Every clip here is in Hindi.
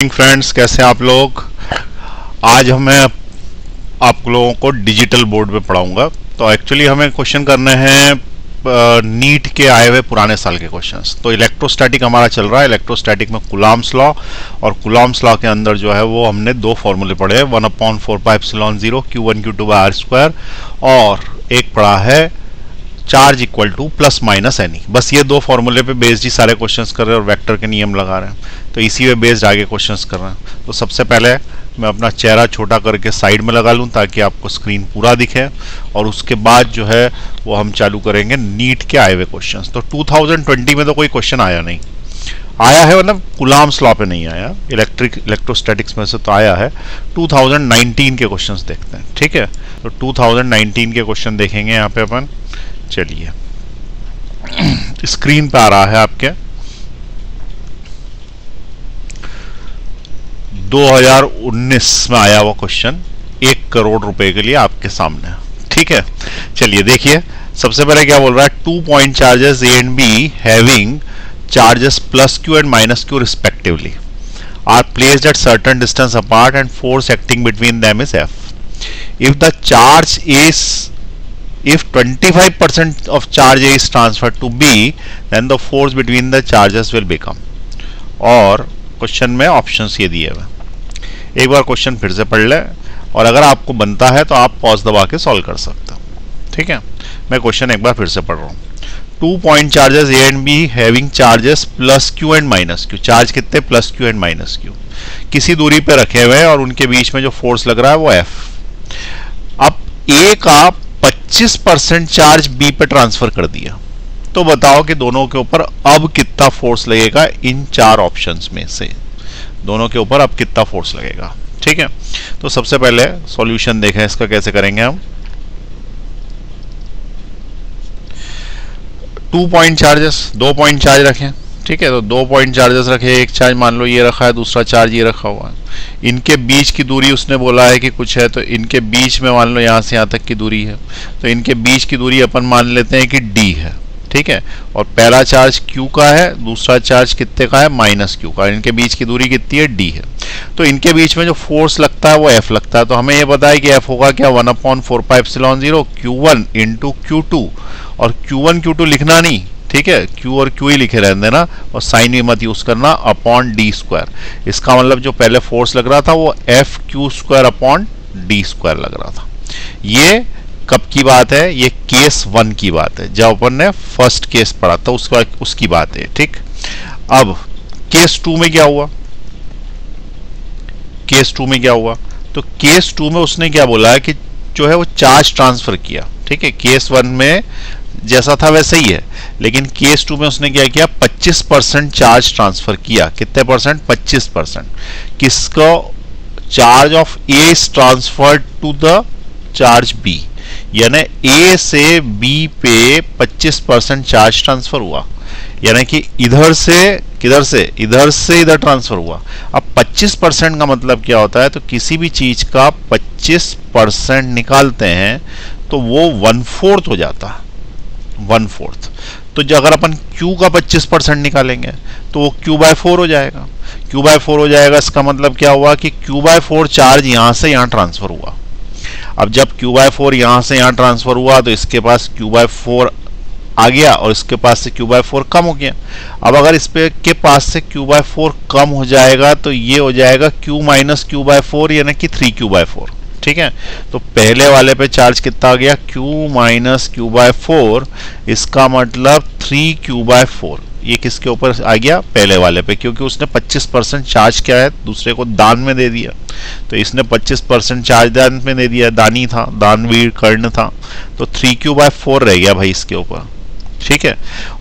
फ्रेंड्स, कैसे हैं आप लोग। आज मैं आप लोगों को डिजिटल बोर्ड पे पढ़ाऊंगा। तो एक्चुअली हमें क्वेश्चन करने हैं नीट के आए हुए पुराने साल के क्वेश्चंस। तो इलेक्ट्रोस्टैटिक हमारा चल रहा है। इलेक्ट्रोस्टैटिक में कूलॉम्स लॉ, और कूलॉम्स लॉ के अंदर जो है वो हमने दो फॉर्मूले पढ़े हैं, 1/4πε0 Q1 Q2 bye are square, और एक पढ़ा है charge equal two plus minus any. बस ये दो फॉर्मूले पे बेस्ड ही सारे क्वेश्चंस कर रहे हैं और वेक्टर के नियम लगा रहे हैं। तो इसी पे बेस्ड आगे क्वेश्चंस कर रहे हैं। तो सबसे पहले मैं अपना चेहरा छोटा करके साइड में लगा लूं ताकि आपको स्क्रीन पूरा दिखे, और उसके बाद जो है वो हम चालू करेंगे नीट के आए हुए क्वेश्चंस। तो 2020 में तो कोई क्वेश्चन आया नहीं, आया है मतलब कूलॉम्स लॉ पे नहीं आया, इलेक्ट्रोस्टैटिक्स में से तो आया है। 2019 के क्वेश्चंस देखते हैं, ठीक है। तो 2019 के क्वेश्चन देखेंगे यहाँ पे अपन। चलिए, स्क्रीन पे आ रहा है आपके 2019 में आया हुआ क्वेश्चन, 1 करोड़ रुपए के लिए आपके सामने, ठीक है। चलिए देखिए, सबसे पहले क्या बोल रहा है, 2 point charges A and B having charges plus q and minus q respectively are placed at certain distance apart and force acting between them is F. If the charge is, if 25% of charge A is transferred to B, then the force between the charges will become. और क्वेश्चन में ऑप्शंस ये दिए हुए। एक बार क्वेश्चन फिर से पढ़ ले, और अगर आपको बनता है तो आप पॉज दबा के सॉल्व कर सकते हो, ठीक है। मैं क्वेश्चन एक बार फिर से पढ़ रहा हूँ। 2 point charges A and B having charges plus q and minus q. Charge कितने, plus q and minus q, किसी दूरी पे रखे हुए हैं, और उनके बीच में जो फोर्स लग रहा है वो एफ। अब ए का 25% चार्ज बी पे ट्रांसफर कर दिया, तो बताओ कि दोनों के ऊपर अब कितना फोर्स लगेगा। इन चार ऑप्शंस में से दोनों के ऊपर अब कितना फोर्स लगेगा, ठीक है। तो सबसे पहले सॉल्यूशन देखें, इसका कैसे करेंगे हम। 2 पॉइंट चार्जेस, 2 पॉइंट चार्ज रखें, ठीक है। तो 2 पॉइंट चार्जेस रखे, एक चार्ज मान लो ये रखा है, दूसरा चार्ज ये रखा हुआ है। इनके बीच की दूरी उसने बोला है कि कुछ है, तो इनके बीच में मान लो यहाँ से यहाँ तक की दूरी है, तो इनके बीच की दूरी अपन मान लेते हैं कि d है, ठीक है। और पहला चार्ज q का है, दूसरा चार्ज कितने का है, माइनस q का। इनके बीच की दूरी कितनी है, d है। तो इनके बीच में जो फोर्स लगता है वो F लगता है। तो हमें ये पता है कि F होगा क्या, 1/4πε0 Q1 इंटू Q2, और Q1 Q2 लिखना नहीं, ठीक है, Q और Q ही लिखे रहने देना, और साइन भी मत यूज करना, अपॉन d स्क्वायर। इसका मतलब जो पहले फोर्स लग रहा था वो FQ² अपॉन d स्क्वायर लग रहा था। ये कब की बात है, ये केस 1 की बात है, जब अपन ने फर्स्ट केस पढ़ा था उसकी बात है, ठीक। अब केस 2 में क्या हुआ, केस 2 में क्या हुआ, तो केस 2 में उसने क्या बोला है कि जो है वो चार्ज ट्रांसफर किया, ठीक है। केस 1 में जैसा था वैसे ही है, लेकिन केस 2 में उसने क्या किया, 25% चार्ज ट्रांसफर किया। कितने परसेंट, 25%। किसको, charge of A is transferred to the charge B, यानी ए से बी पे 25% चार्ज ट्रांसफर हुआ, यानी कि इधर से किधर से, इधर से इधर ट्रांसफर हुआ। अब 25% का मतलब क्या होता है, तो किसी भी चीज का 25% निकालते हैं तो वो 1/4 हो जाता है, 1/4। तो जो अगर अपन Q का 25% निकालेंगे तो वो Q/4 हो जाएगा। Q/4 हो जाएगा, इसका मतलब क्या हुआ कि Q/4 चार्ज यहां से यहां ट्रांसफर हुआ। अब जब Q/4 यहां से यहां ट्रांसफर हुआ तो इसके पास Q/4 आ गया, और इसके पास से Q/4 कम हो गया। अब अगर इस पे के पास से Q/4 कम हो जाएगा तो ये हो जाएगा Q माइनस Q/4, यानी कि 3Q/4, ठीक है। तो पहले वाले पे चार्ज कितना आ गया, Q माइनस Q/4, इसका मतलब 3Q/4। ये किसके ऊपर आ गया, पहले वाले पे, क्योंकि उसने 25% चार्ज क्या है, दूसरे को दान में दे दिया। तो इसने 25% चार्ज दान में दे दिया, दानी था, दानवीर कर्ण था, तो 3Q/4 रह गया भाई इसके ऊपर, ठीक है।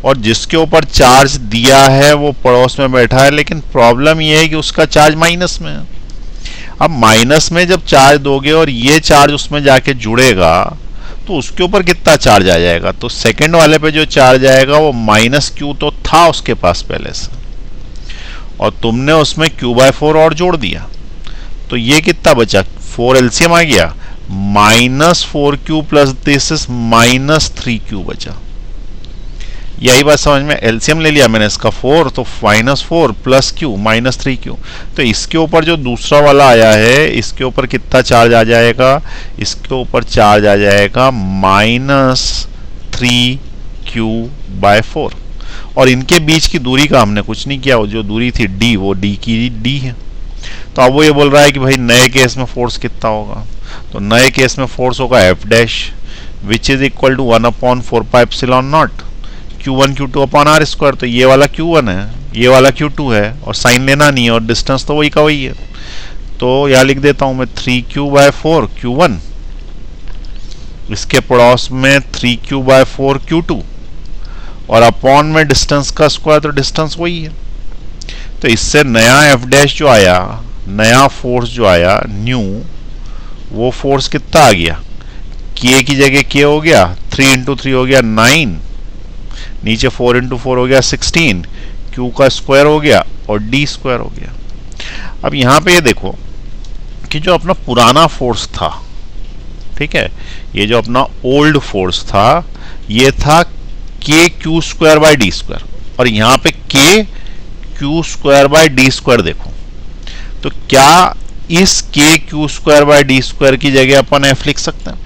और जिसके ऊपर चार्ज दिया है वो पड़ोस में बैठा है, लेकिन प्रॉब्लम ये है कि उसका चार्ज माइनस में है। अब माइनस में जब चार्ज दोगे और ये चार्ज उसमें जाके जुड़ेगा तो उसके ऊपर कितना चार्ज आ जाएगा, तो सेकंड वाले पे जो चार्ज आएगा वो -Q तो था उसके पास पहले से, और तुमने उसमें Q/4 और जोड़ दिया, तो ये कितना बचा, 4 LCM आ गया, -4Q plus this is -3Q बचा। यही बात समझ में, एलसीएम ले लिया मैंने इसका 4, तो -4 प्लस क्यू -3q। तो इसके ऊपर जो दूसरा वाला आया है, इसके ऊपर कितना चार्ज आ जाएगा, इसके ऊपर चार्ज आ जाएगा -3q/4। और इनके बीच की दूरी का हमने कुछ नहीं किया, वो जो दूरी थी d, वो d की d है। तो अब वो ये बोल रहा है कि भाई नए केस में फोर्स कितना होगा, तो नए केस में फोर्स होगा F dash which is equal to 1/4πε0 Q1 Q2 upon R square. तो ये वाला Q1 है, ये वाला Q2 है, और साइन लेना नहीं है, और डिस्टेंस तो वही का वही है। तो यहाँ लिख देता हूं मैं 3q/4 Q1, इसके पड़ोस में 3q/4 Q2, और अपॉन में डिस्टेंस का स्क्वायर, तो डिस्टेंस वही है। तो इससे नया F डैश जो आया, नया फोर्स जो आया न्यू, वो फोर्स कितना आ गया, K की जगह K हो गया 3 × 3 हो गया 9, नीचे 4 × 4 हो गया 16, Q का स्क्वायर हो गया और D स्क्वायर हो गया। अब यहाँ पे ये देखो कि जो अपना पुराना फोर्स था, ठीक है, ये जो अपना ओल्ड फोर्स था, ये था KQ²/D², और यहाँ पे KQ²/D² देखो, तो क्या इस KQ²/D² की जगह अपन F लिख सकते हैं?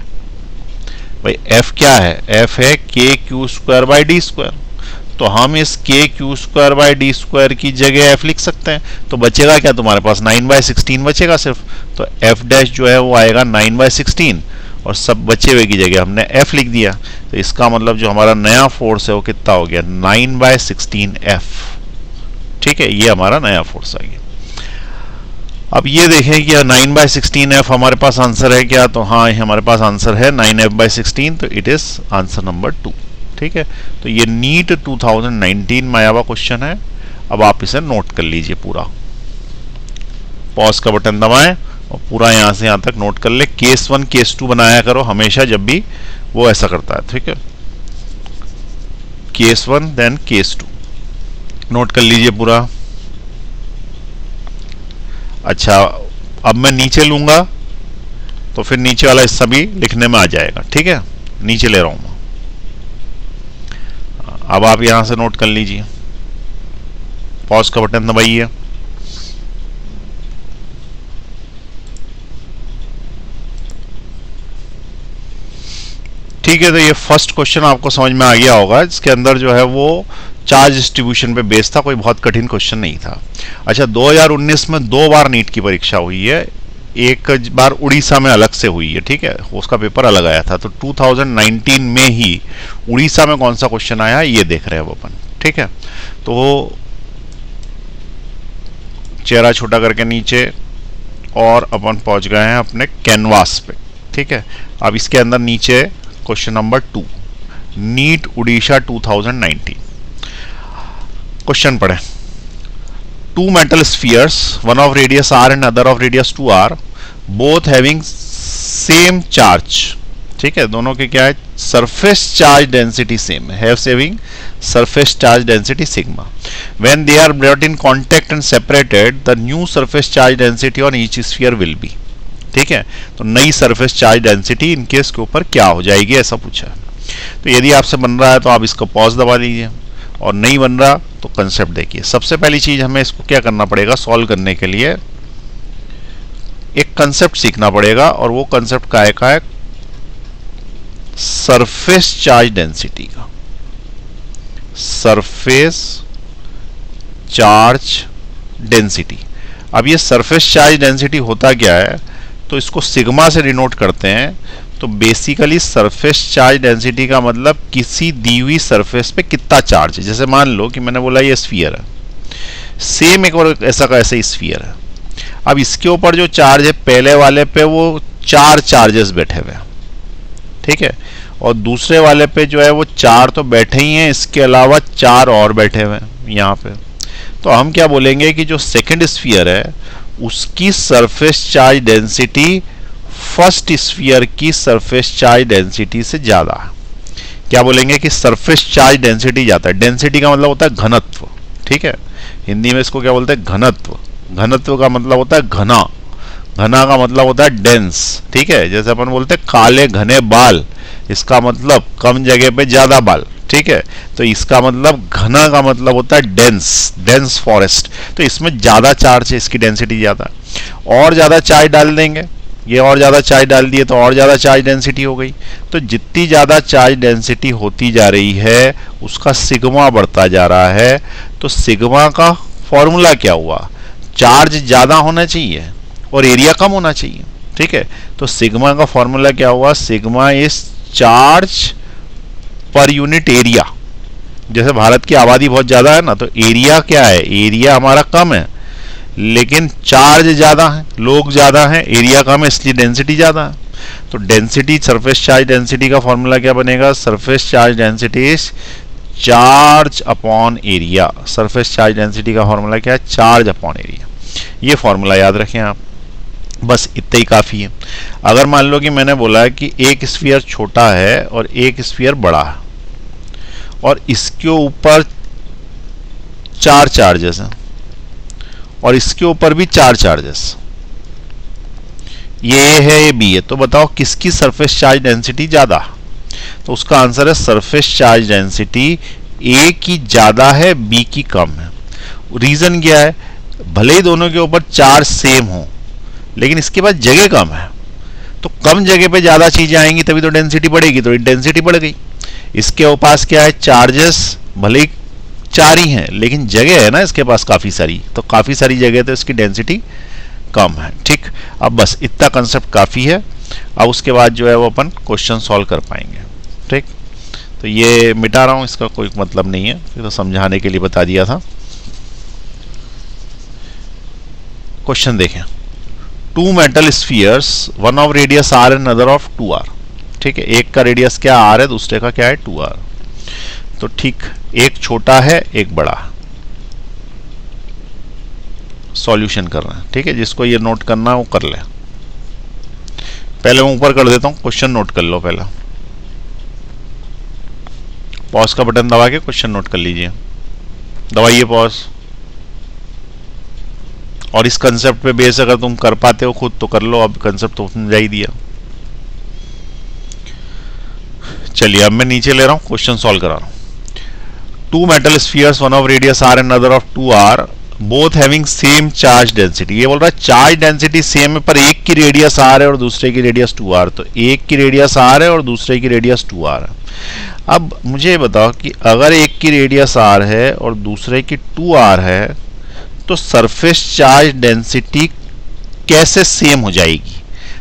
भाई F क्या है, F है KQ²/D², तो हम इस KQ²/D² की जगह F लिख सकते हैं। तो बचेगा क्या तुम्हारे पास, 9/16 बचेगा सिर्फ। तो F डैश जो है वो आएगा 9/16, और सब बचे हुए की जगह हमने F लिख दिया। तो इसका मतलब जो हमारा नया फोर्स है वो कितना हो गया, 9/16F। ठीक है, ये हमारा नया फोर्स आ गया। अब ये देखें कि 9/16F हमारे पास आंसर है क्या, तो हाँ हमारे पास आंसर है 9F/16, तो इट इज आंसर नंबर 2। ठीक है, तो ये नीट 2019 में आया हुआ क्वेश्चन है। अब आप इसे नोट कर लीजिए पूरा, पॉज का बटन दबाएं और पूरा यहां से यहां तक नोट कर ले। केस 1 केस 2 बनाया करो हमेशा जब भी वो ऐसा करता है। ठीक है, केस 1 देन केस 2 नोट कर लीजिए पूरा। अच्छा, अब मैं नीचे लूंगा तो फिर नीचे वाला हिस्सा भी लिखने में आ जाएगा। ठीक है, नीचे ले रहा हूं मैं, अब आप यहां से नोट कर लीजिए, पॉज का बटन दबाइए। ठीक है, तो ये फर्स्ट क्वेश्चन आपको समझ में आ गया होगा। इसके अंदर जो है वो चार्ज डिस्ट्रीब्यूशन पे बेस्ड था, कोई बहुत कठिन क्वेश्चन नहीं था। अच्छा, 2019 में 2 बार नीट की परीक्षा हुई है, एक बार उड़ीसा में अलग से हुई है। ठीक है, उसका पेपर अलग आया था। तो 2019 में ही उड़ीसा में कौन सा क्वेश्चन आया ये देख रहे हैं वो अपन। ठीक है, तो चेहरा छोटा करके नीचे, और अपन पहुंच गए हैं अपने कैनवास पे। ठीक है, अब इसके अंदर नीचे question number 2, NEET Orissa 2019 question पढ़े। 2 metal spheres, one of radius r and other of radius 2r, both having same charge। ठीक है, दोनों के क्या है, surface charge density same है, have having surface charge density sigma। When they are brought in contact and separated, the new surface charge density on each sphere will be। ठीक है, तो नई सरफेस चार्ज डेंसिटी इनके इसके ऊपर क्या हो जाएगी, ऐसा पूछा है। तो यदि आपसे बन रहा है तो आप इसको पॉज दबा दीजिए, और नहीं बन रहा तो कंसेप्ट देखिए। सबसे पहली चीज हमें इसको क्या करना पड़ेगा, सॉल्व करने के लिए एक कंसेप्ट सीखना पड़ेगा, और वो कंसेप्ट का है सरफेस चार्ज डेंसिटी का। सरफेस चार्ज डेंसिटी, अब ये सरफेस चार्ज डेंसिटी होता क्या है, तो इसको सिग्मा से डिनोट करते हैं। तो बेसिकली सरफेस चार्ज डेंसिटी का मतलब किसी दी हुई सरफेस पे कितना चार्ज है। जैसे मान लो कि मैंने बोला ये स्फीयर है, सेम एक और ऐसा का ऐसा स्फीयर है। अब इसके ऊपर जो चार्ज है पहले वाले पे वो 4 चार्जेस बैठे हुए हैं। ठीक है, और दूसरे वाले पे जो है वो 4 तो बैठे ही हैं, इसके अलावा 4 और बैठे हुए हैं यहाँ पे। तो हम क्या बोलेंगे कि जो सेकेंड स्फीयर है उसकी surface charge density first sphere की सरफेस चार्ज डेंसिटी से ज्यादा है। क्या बोलेंगे कि सरफेस चार्ज डेंसिटी ज्यादा है। डेंसिटी का मतलब होता है घनत्व। ठीक है, हिंदी में इसको क्या बोलते हैं, घनत्व। घनत्व का मतलब होता है घना, घना का मतलब होता है डेंस। ठीक है, जैसे अपन बोलते हैं काले घने बाल, इसका मतलब कम जगह पे ज्यादा बाल। ठीक है। तो इसका मतलब घना का मतलब होता है डेंस, डेंस फॉरेस्ट। तो इसमें ज्यादा चार्ज है, इसकी डेंसिटी ज्यादा। और ज्यादा चार्ज डाल देंगे, ये और ज्यादा चार्ज डाल दिए तो और ज्यादा चार्ज डेंसिटी हो गई। तो जितनी ज्यादा चार्ज डेंसिटी होती जा रही है उसका सिग्मा बढ़ता जा रहा है। तो सिग्मा का फॉर्मूला क्या हुआ, चार्ज ज्यादा होना चाहिए और एरिया कम होना चाहिए, ठीक है। तो सिग्मा का फॉर्मूला क्या हुआ, sigma is charge per unit area. जैसे भारत की आबादी बहुत ज्यादा है ना, तो एरिया क्या है, एरिया हमारा कम है लेकिन चार्ज ज्यादा है, लोग ज्यादा हैं, एरिया कम है इसलिए डेंसिटी ज्यादा है। तो डेंसिटी, सरफेस चार्ज डेंसिटी का फॉर्मूला क्या बनेगा, surface charge density is charge upon area. Surface charge density का फॉर्मूला क्या है, चार्ज अपॉन एरिया। ये फॉर्मूला याद रखें आप, बस इतना ही काफी है। अगर मान लो कि मैंने बोला कि एक स्फीयर छोटा है और एक स्फीयर बड़ा है और इसके ऊपर 4 चार्जेस हैं और इसके ऊपर भी 4 चार्जेस, ये ए है ये बी है, तो बताओ किसकी सरफेस चार्ज डेंसिटी ज्यादा। तो उसका आंसर है सरफेस चार्ज डेंसिटी ए की ज्यादा है, बी की कम है। रीजन क्या है, भले ही दोनों के ऊपर चार्ज सेम हो लेकिन इसके पास जगह कम है, तो कम जगह पे ज्यादा चीजें आएंगी तभी तो डेंसिटी बढ़ेगी, तो डेंसिटी बढ़ गई। इसके पास क्या है, चार्जेस भले ही 4 ही हैं लेकिन जगह है ना इसके पास काफी सारी, तो काफी सारी जगह तो इसकी डेंसिटी कम है, ठीक। अब बस इतना कंसेप्ट काफी है, अब उसके बाद जो है वो अपन क्वेश्चन सॉल्व कर पाएंगे, ठीक। तो ये मिटा रहा हूं, इसका कोई मतलब नहीं है, ये तो समझाने के लिए बता दिया था। क्वेश्चन देखें, 2 metal spheres, one of radius R and other of 2r, ठीक है। एक का रेडियस क्या r है, दूसरे का क्या है 2r। तो ठीक, एक छोटा है एक बड़ा है, सॉल्यूशन करना है, ठीक है। जिसको ये नोट करना है वो कर ले। पहले मैं ऊपर कर देता हूं, क्वेश्चन नोट कर लो। पहला पॉज का बटन दबा के क्वेश्चन नोट कर लीजिए, दबाइए पॉज। और इस कंसेप्ट पे बेस अगर तुम कर पाते हो खुद तो कर लो, अब कंसेप्ट तो समझा ही दिया। चलिए अब मैं नीचे ले रहा हूं, क्वेश्चन सॉल्व करा रहा हूं। 2 metal spheres, one of radius r and another of 2r, both having same charge density। ये बोल रहा है चार्ज डेंसिटी सेम है पर एक की रेडियस r है और दूसरे की रेडियस 2r। तो एक की रेडियस r है और दूसरे की रेडियस 2r है। अब मुझे बताओ कि अगर एक की रेडियस r है और दूसरे की 2r है तो सरफेस चार्ज डेंसिटी कैसे सेम हो जाएगी,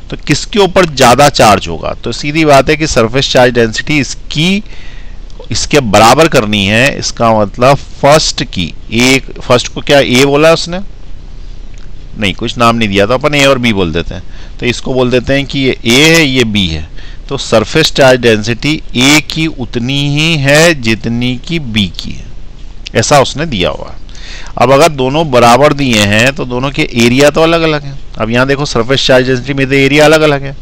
तो किसके ऊपर ज्यादा चार्ज होगा। तो सीधी बात है कि सरफेस चार्ज डेंसिटी इसके बराबर करनी है। इसका मतलब फर्स्ट की, एक फर्स्ट को क्या ए बोला उसने, नहीं कुछ नाम नहीं दिया, तो अपन ए और बी बोल देते हैं। तो इसको बोल देते हैं कि ये ए है ये बी है। तो सरफेस चार्ज डेंसिटी ए की उतनी ही है जितनी की बी की है, ऐसा उसने दिया हुआ है। अब अगर दोनों बराबर दिए हैं तो दोनों के एरिया तो अलग अलग हैं। अब यहाँ देखो सरफेस चार्ज डेंसिटी में तो एरिया अलग अलग है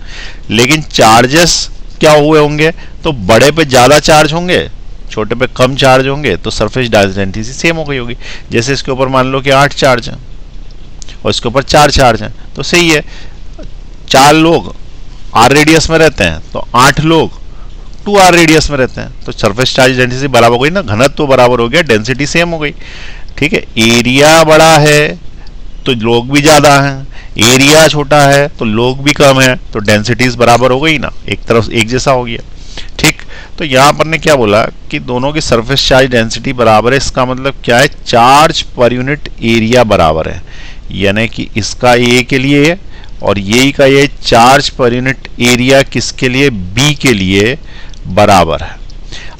लेकिन चार्जेस क्या हुए होंगे, तो बड़े पे ज्यादा चार्ज होंगे, छोटे पे कम चार्ज होंगे, तो सरफेस चार्ज डेंसिटी सेम हो गई होगी। जैसे इसके ऊपर मान लो कि 8 चार्ज हैं और इसके ऊपर 4 चार्ज हैं, तो सही है। 4 लोग r रेडियस में रहते हैं तो 8 लोग 2r रेडियस में रहते हैं, तो सरफेस चार्ज डेंसिटी बराबर हो गई ना, घनत्व तो बराबर हो गया, डेंसिटी सेम हो गई, ठीक है। एरिया बड़ा है तो लोग भी ज्यादा हैं, एरिया छोटा है तो लोग भी कम है, तो डेंसिटीज बराबर हो गई ना, एक तरफ एक जैसा हो गया, ठीक। तो यहां पर ने क्या बोला कि दोनों की सरफेस चार्ज डेंसिटी बराबर है। इसका मतलब क्या है, चार्ज पर यूनिट एरिया बराबर है, यानी कि इसका ए के लिए और ये का ये चार्ज पर यूनिट एरिया किसके लिए, बी के लिए बराबर है।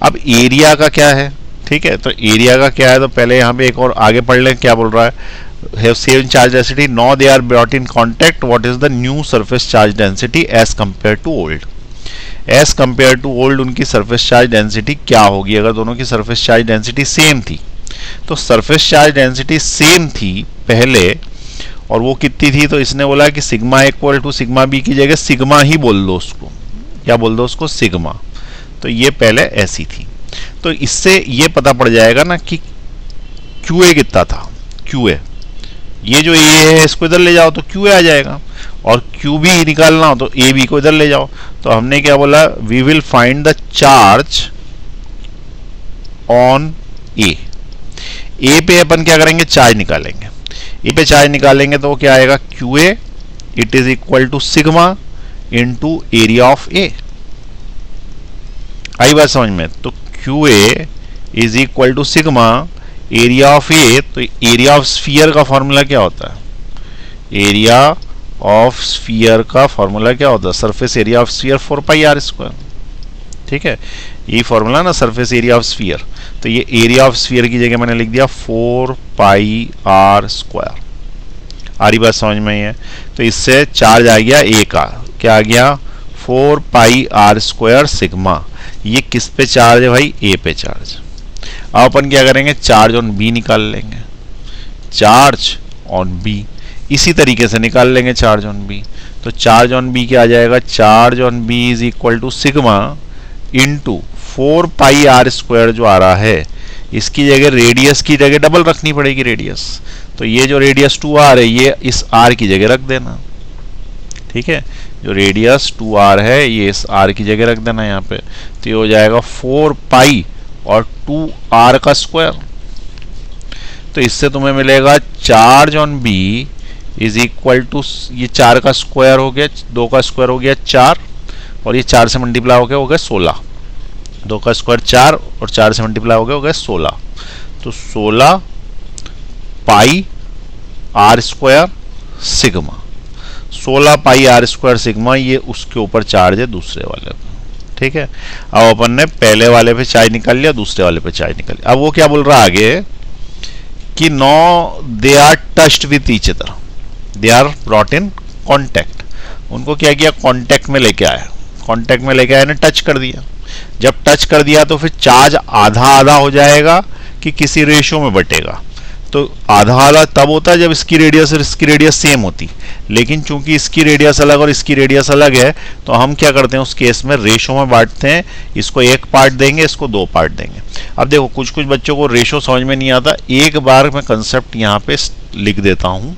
अब एरिया का क्या है, ठीक है। तो एरिया का क्या है, तो पहले यहां पे एक और आगे पढ़ लें क्या बोल रहा है, have same charge density, now they are brought in contact, what is the new surface charge density as compared to old। as compared to old उनकी सरफेस चार्ज डेंसिटी क्या होगी। अगर दोनों की सरफेस चार्ज डेंसिटी सेम थी, तो सरफेस चार्ज डेंसिटी सेम थी पहले, और वो कितनी थी, तो इसने बोला कि sigma equal to sigma B की जगह सिग्मा ही बोल दो उसको, क्या बोल दो उसको, सिग्मा। तो ये पहले ऐसी थी। तो इससे ये पता पड़ जाएगा ना कि QA कितना था, QA, ये जो ए है इसको इधर ले जाओ तो QA आ जाएगा, और QB निकालना हो तो AB को इधर ले जाओ। तो हमने क्या बोला, we will find the charge on A. A पे अपन क्या करेंगे, चार्ज निकालेंगे। ए पे चार्ज निकालेंगे तो क्या आएगा, q A it is equal to sigma into area of A. आई बात समझ में? तो q A is equal to sigma area of A. तो एरिया ऑफ स्फीयर का फॉर्मूला क्या होता है, एरिया ऑफ स्फीयर का फॉर्मूला क्या होता है, surface area of sphere 4 pi are square. ठीक है, ये फॉर्मूला ना सरफेस एरिया ऑफ स्फीयर। तो ये एरिया ऑफ स्फीयर की जगह मैंने लिख दिया 4 पाई आर स्क्वायर। आ रही बात समझ में? है तो इससे चार्ज आ गया ए का, क्या आ गया, 4 पाई आर स्क्वायर सिग्मा। ये किस पे चार्ज है भाई, ए पे चार्ज। अब अपन क्या करेंगे, चार्ज ऑन बी निकाल लेंगे, चार्ज ऑन बी इसी तरीके से निकाल लेंगे चार्ज ऑन बी। तो चार्ज ऑन बी क्या आ जाएगा, charge on B is equal to sigma into 4 pi are square जो आ रहा है, इसकी जगह रेडियस की जगह डबल रखनी पड़ेगी रेडियस। तो ये जो रेडियस 2r है ये इस r की जगह रख देना। ठीक है, जो रेडियस 2r है ये इस r की जगह रख देना यहाँ पे। तो ये हो जाएगा 4 पाई और 2r का स्क्वायर। तो इससे तुम्हें मिलेगा charge on B is equal to, ये 4 का स्क्वायर हो गया, 2 का स्क्वायर हो गया 4 और ये 4 से मल्टीप्लाई हो गया 16। 2 का स्क्वायर 4 और 4 से मल्टीप्लाई हो गया 16। तो 16 pi are square sigma, 16 pi are square sigma, ये उसके ऊपर चार्ज है दूसरे वाले पे। ठीक है, अब अपन ने पहले वाले पे चार्ज निकाल लिया, दूसरे वाले पे चार्ज निकाल लिया। अब वो क्या बोल रहा है आगे कि no they are touched with each other, they are brought in contact. उनको क्या किया, कॉन्टैक्ट में लेके आया, कॉन्टैक्ट में लेके आया ने टच कर दिया। जब टच कर दिया तो फिर चार्ज आधा आधा हो जाएगा कि किसी रेशियो में बटेगा। तो आधा आधा तब होता है जब इसकी रेडियस और इसकी रेडियस सेम होती, लेकिन चूंकि इसकी रेडियस अलग और इसकी रेडियस अलग है तो हम क्या करते हैं उस केस में रेशो में बांटते हैं। इसको 1 पार्ट देंगे, इसको 2 पार्ट देंगे। अब देखो कुछ कुछ बच्चों को रेशो समझ में नहीं आता, एक बार मैं कंसेप्ट यहाँ पे लिख देता हूँ,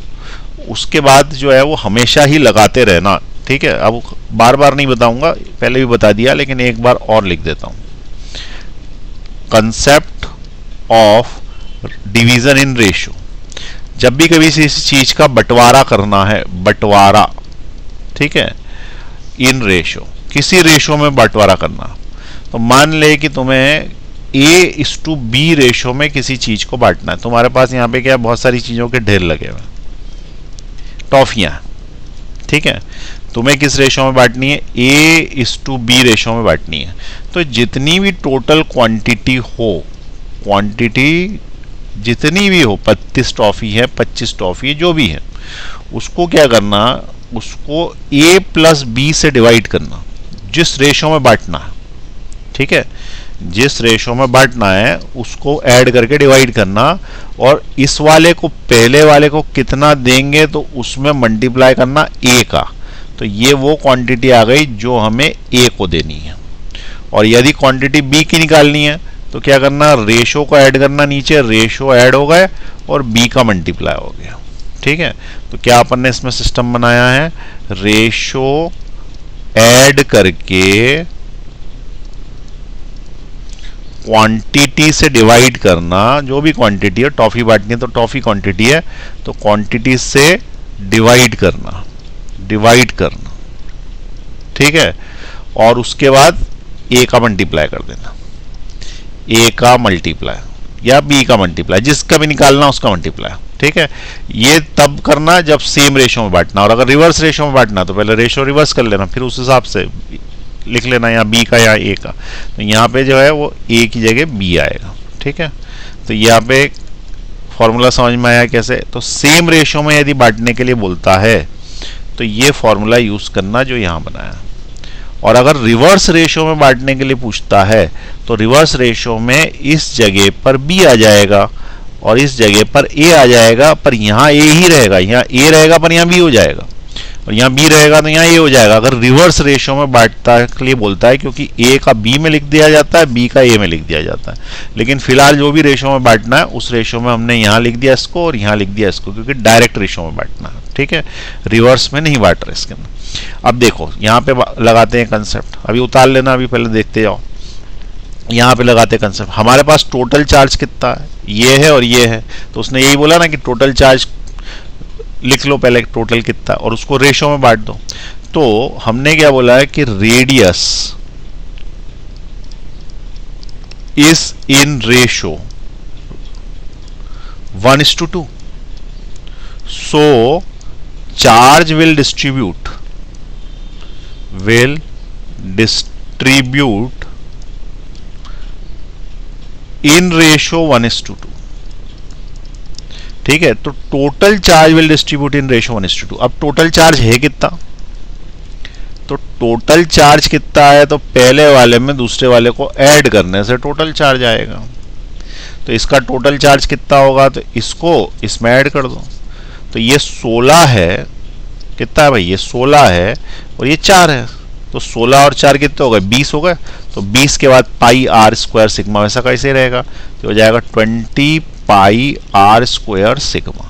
उसके बाद जो है वो हमेशा ही लगाते रहना। ठीक है, अब बार बार नहीं बताऊंगा, पहले भी बता दिया लेकिन एक बार और लिख देता हूं। Concept of division in ratio, जब भी कभी किसी चीज का बंटवारा करना है, बंटवारा, ठीक है, इन रेशियो, किसी रेशियो में बंटवारा करना, तो मान ले कि तुम्हें A/B रेशियो में किसी चीज को बांटना है। तुम्हारे पास यहाँ पे क्या, बहुत सारी चीजों के ढेर लगे हुए, टॉफियां, ठीक है, तुम्हें किस रेशो में बांटनी है, A/B रेशो में बांटनी है। तो जितनी भी टोटल क्वांटिटी हो, क्वांटिटी जितनी भी हो, 25 टॉफी है, 25 टॉफी है, जो भी है, उसको क्या करना, उसको A+B से डिवाइड करना, जिस रेशो में बांटना है। ठीक है, जिस रेशो में बांटना है उसको ऐड करके डिवाइड करना, और इस वाले को पहले वाले को कितना देंगे तो उसमें मल्टीप्लाई करना A का। तो ये वो क्वांटिटी आ गई जो हमें A को देनी है। और यदि क्वांटिटी B की निकालनी है तो क्या करना, रेशो को ऐड करना, नीचे रेशो ऐड हो गए और B का मल्टीप्लाई हो गया। ठीक है, तो क्या अपन ने इसमें सिस्टम बनाया है, रेशो ऐड करके क्वांटिटी से डिवाइड करना, जो भी क्वांटिटी है, टॉफी बांटनी है तो टॉफी क्वांटिटी है तो क्वांटिटी से डिवाइड करना, डिवाइड करना। ठीक है, और उसके बाद A का मल्टीप्लाई कर देना, A का मल्टीप्लाई या B का मल्टीप्लाई, जिसका भी निकालना उसका मल्टीप्लाई। ठीक है, ये तब करना जब सेम रेशो में बांटना, और अगर रिवर्स रेशो में बांटना तो पहले रेशो रिवर्स कर लेना, फिर उस हिसाब से लिख लेना, या B का या A का। तो यहाँ पे जो है वो A की जगह B आएगा। ठीक है, तो यहाँ पे फॉर्मूला समझ में आया कैसे। तो सेम रेशो में यदि बांटने के लिए बोलता है तो ये फॉर्मूला यूज करना जो यहाँ बनाया। और अगर रिवर्स रेशो में बांटने के लिए पूछता है तो रिवर्स रेशो में इस जगह पर B आ जाएगा और इस जगह पर A आ जाएगा, पर यहाँ A ही रहेगा, यहाँ A रहेगा पर यहाँ B हो जाएगा, और यहाँ B रहेगा तो यहाँ A हो जाएगा। अगर रिवर्स रेशो में बांटता के लिए बोलता है, क्योंकि A का B में लिख दिया जाता है, B का A में लिख दिया जाता है, लेकिन फिलहाल जो भी रेशो में बांटना है उस रेशो में हमने यहाँ लिख दिया इसको और यहाँ लिख दिया इसको, क्योंकि डायरेक्ट रेशो में बांटना है। ठीक है, रिवर्स में नहीं बांट रहे इसके अंदर। अब देखो यहाँ पे लगाते हैं कंसेप्ट, अभी उतार लेना, अभी पहले देखते जाओ। यहाँ पे लगाते कंसेप्ट, हमारे पास टोटल चार्ज कितना है, ये है और ये है, तो उसने यही बोला ना कि टोटल चार्ज लिख लो पहले टोटल कितना और उसको रेशो में बांट दो। तो हमने क्या बोला है कि radius is in ratio 1:2, so charge will distribute in ratio 1:2। ठीक है, तो total charge will distribute in ratio 1:2। अब टोटल चार्ज है कितना, तो टोटल चार्ज कितना है, तो पहले वाले में दूसरे वाले को ऐड करने से टोटल चार्ज आएगा। तो इसका टोटल चार्ज कितना होगा, तो इसको इसमें ऐड कर दो। तो ये 16 है, कितना है भाई, ये 16 है और ये 4 है, तो 16 और 4 कितने हो गए, 20 हो गए। तो 20 के बाद पाई आर स्क्वायर सिग्मा वैसा कैसे रहेगा, तो हो जाएगा 20 पाई आर स्क्वायर सिग्मा।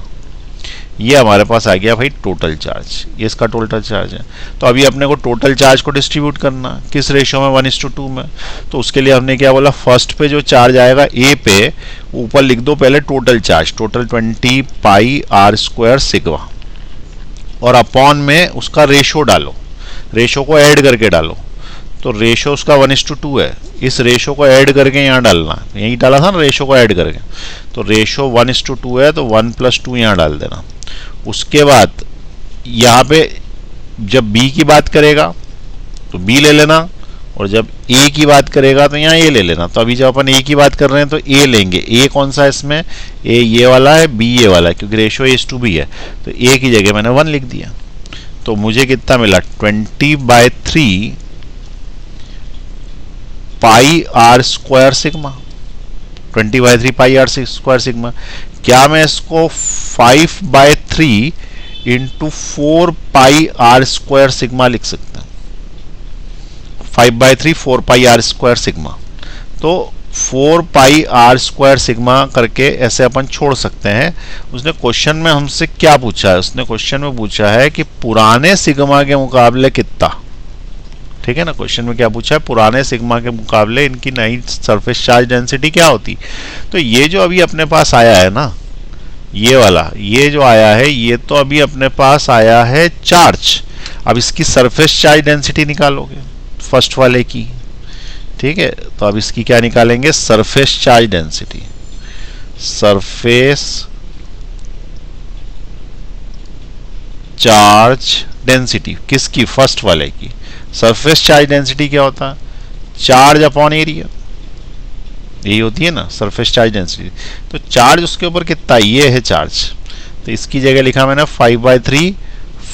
ये हमारे पास आ गया भाई टोटल चार्ज, ये इसका टोटल चार्ज है। तो अभी अपने को टोटल चार्ज को डिस्ट्रीब्यूट करना किस रेशियो में, 1:2 में। तो उसके लिए हमने क्या बोला, फर्स्ट पे जो चार्ज आएगा ए पे, ऊपर लिख दो पहले total charge, total 20 pi are square sigma, और अपॉन में उसका रेशो डालो, रेशो को ऐड करके डालो। तो रेशो उसका 1:2 है, इस रेशो को ऐड करके यहाँ डालना, यही डाला था ना रेशो को ऐड करके, तो रेशो 1:2 है, तो 1 + 2 यहाँ डाल देना। उसके बाद यहाँ पे जब b की बात करेगा तो b ले लेना, और जब a की बात करेगा तो यहाँ a ले लेना। तो अभी जब अपन a की बात कर रहे हैं तो a लेंगे, a कौन सा है इसमें, a ये वाला है, b ये वाला है, क्योंकि रेशो A/B है, तो a की जगह मैंने 1 लिख दिया। तो मुझे कितना मिला, 20/3 pi are square sigma, 20/3 pi are square sigma. क्या मैं इसको 5/3 into 4 pi are square sigma लिख सकता हूँ, 5/3 4 पाई आर स्क्वायर सिग्मा। तो 4 पाई आर स्क्वायर सिग्मा करके ऐसे अपन छोड़ सकते हैं। उसने क्वेश्चन में हमसे क्या पूछा है, उसने क्वेश्चन में पूछा है कि पुराने सिग्मा के मुकाबले कितना, ठीक है ना, क्वेश्चन में क्या पूछा है, पुराने सिग्मा के मुकाबले इनकी नई सरफेस चार्ज डेंसिटी क्या होती। तो ये जो अभी अपने पास आया है ना, ये वाला, ये जो आया है, ये तो अभी अपने पास आया है चार्ज। अब इसकी सरफेस चार्ज डेंसिटी निकालोगे फर्स्ट वाले की, ठीक है। तो अब इसकी क्या निकालेंगे, surface charge density, surface charge density किसकी, फर्स्ट वाले की। सरफेस चार्ज डेंसिटी क्या होता है, चार्ज अपॉन एरिया, यही होती है ना सरफेस चार्ज डेंसिटी। तो चार्ज उसके ऊपर कितना, ये है चार्ज, तो इसकी जगह लिखा मैंने 5/3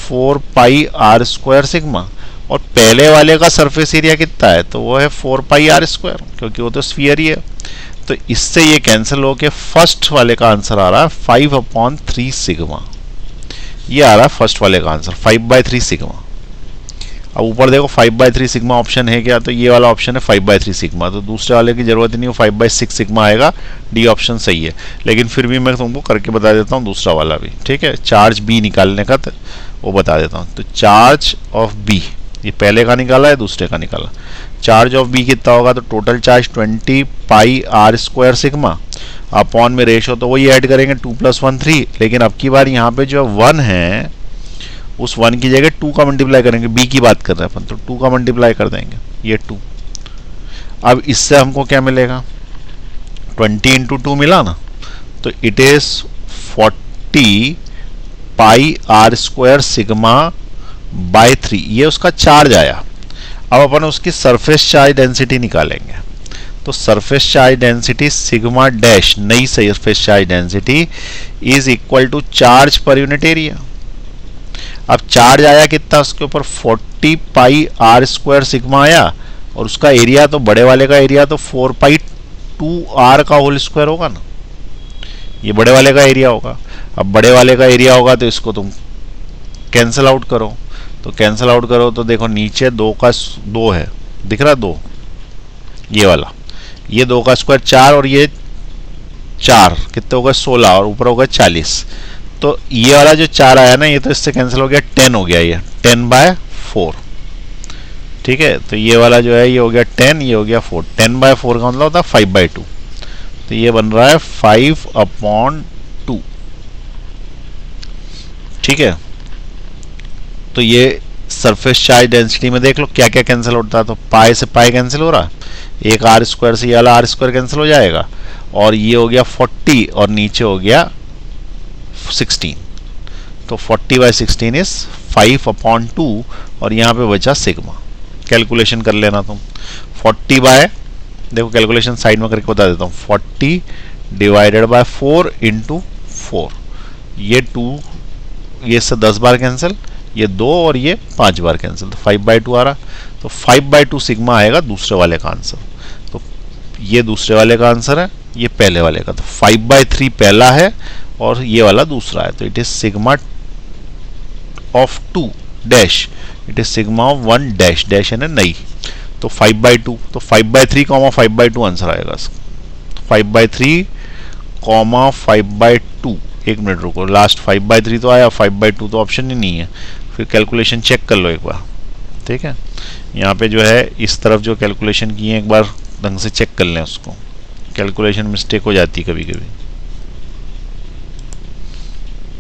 4 पाई आर स्क्वायर सिग्मा, और पहले वाले का सरफेस एरिया कितना है, तो वो है 4 पाई आर स्क्वायर, क्योंकि वो तो स्फीयर ही है। तो इससे ये कैंसिल होके फर्स्ट वाले का आंसर आ रहा है 5/3 सिग्मा, ये आ रहा है फर्स्ट वाले का आंसर 5/3 सिग्मा। अब ऊपर देखो 5/3 सिग्मा ऑप्शन है क्या, तो ये वाला ऑप्शन है 5/3 सिग्मा, तो दूसरे वाले की जरूरत ही नहीं, 5/6 सिग्मा आएगा, डी ऑप्शन सही है। लेकिन फिर भी मैं तुमको करके बता देता हूँ दूसरा वाला भी, ठीक है, चार्ज बी निकालने का तो वो बता देता हूँ। तो चार्ज ऑफ बी, ये पहले का निकाला है, दूसरे का निकाला, चार्ज ऑफ बी कितना होगा, तो total charge 20 pi are square sigma, upon में रेशो तो वही ऐड करेंगे 2 + 1 3, लेकिन अब की बार यहाँ पे जो 1 है उस 1 की जगह 2 का मल्टीप्लाई करेंगे, बी की बात कर रहे हैं अपन, तो 2 का मल्टीप्लाई कर देंगे, ये 2। अब इससे हमको क्या मिलेगा, 20 × 2 मिला ना, तो it is 40 pi are square sigma by 3, ये उसका चार्ज आया। अब अपन उसकी सरफेस चार्ज डेंसिटी निकालेंगे, तो surface charge density sigma dash, नई surface charge density is equal to charge per unit area. अब चार्ज आया कितना उसके ऊपर, 40 पाई आर स्क्वायर सिग्मा आया, और उसका एरिया तो बड़े वाले का एरिया तो 4 पाई 2 आर का होल स्क्वायर होगा ना, ये बड़े वाले का एरिया होगा। अब बड़े वाले का एरिया होगा तो इसको तुम कैंसिल आउट करो, तो कैंसिल आउट करो तो देखो नीचे 2 का 2 है, दिख रहा 2, ये वाला, ये 2 का स्क्वायर 4, और ये 4 कितने हो गए 16, और ऊपर हो गए 40। तो ये वाला जो 4 आया ना, ये तो इससे कैंसिल हो गया, 10 हो गया, ये 10/4, ठीक है, तो ये वाला जो है ये हो गया 10, ये हो गया 4। 10/4 का मतलब होता है 5/2, तो ये बन रहा है 5/2। ठीक है, तो ये सरफेस चार्ज डेंसिटी में देख लो क्या क्या कैंसिल होता है, तो पाई से पाई कैंसिल हो रहा है, एक आर स्क्वायर से ये वाला आर स्क्वायर कैंसिल हो जाएगा, और ये हो गया 40 और नीचे हो गया 16, तो 40/16 इज 5/2, और यहाँ पे बचा सिग्मा। कैलकुलेशन कर लेना तुम। 40 बाय, देखो कैलकुलेशन साइड में करके बता देता हूँ, 40 डिवाइडेड बाय 4 इंटू 4, ये 2, ये से 10 बार कैंसिल, ये 2 और ये 5 बार कैंसिल, तो 5/2 आ रहा, तो 5/2 सिग्मा आएगा दूसरे वाले का आंसर। तो ये दूसरे वाले का आंसर है, ये पहले वाले का, तो 5/3 पहला है और ये वाला दूसरा है, तो it is sigma of 2 dash, it is sigma of 1 dash, dash है ना नहीं, तो 5/2, तो 5/3 कॉमा 5/2 आंसर आएगा इसका। 5/3 कॉमा 5/2, एक मिनट रुको, लास्ट 5/3 तो आया, 5/2 तो ऑप्शन ही नहीं है, फिर कैलकुलेशन चेक कर लो एक बार। ठीक है, यहाँ पे जो है इस तरफ जो कैलकुलेशन की है एक बार ढंग से चेक कर लें उसको, कैलकुलेशन मिस्टेक हो जाती है कभी कभी।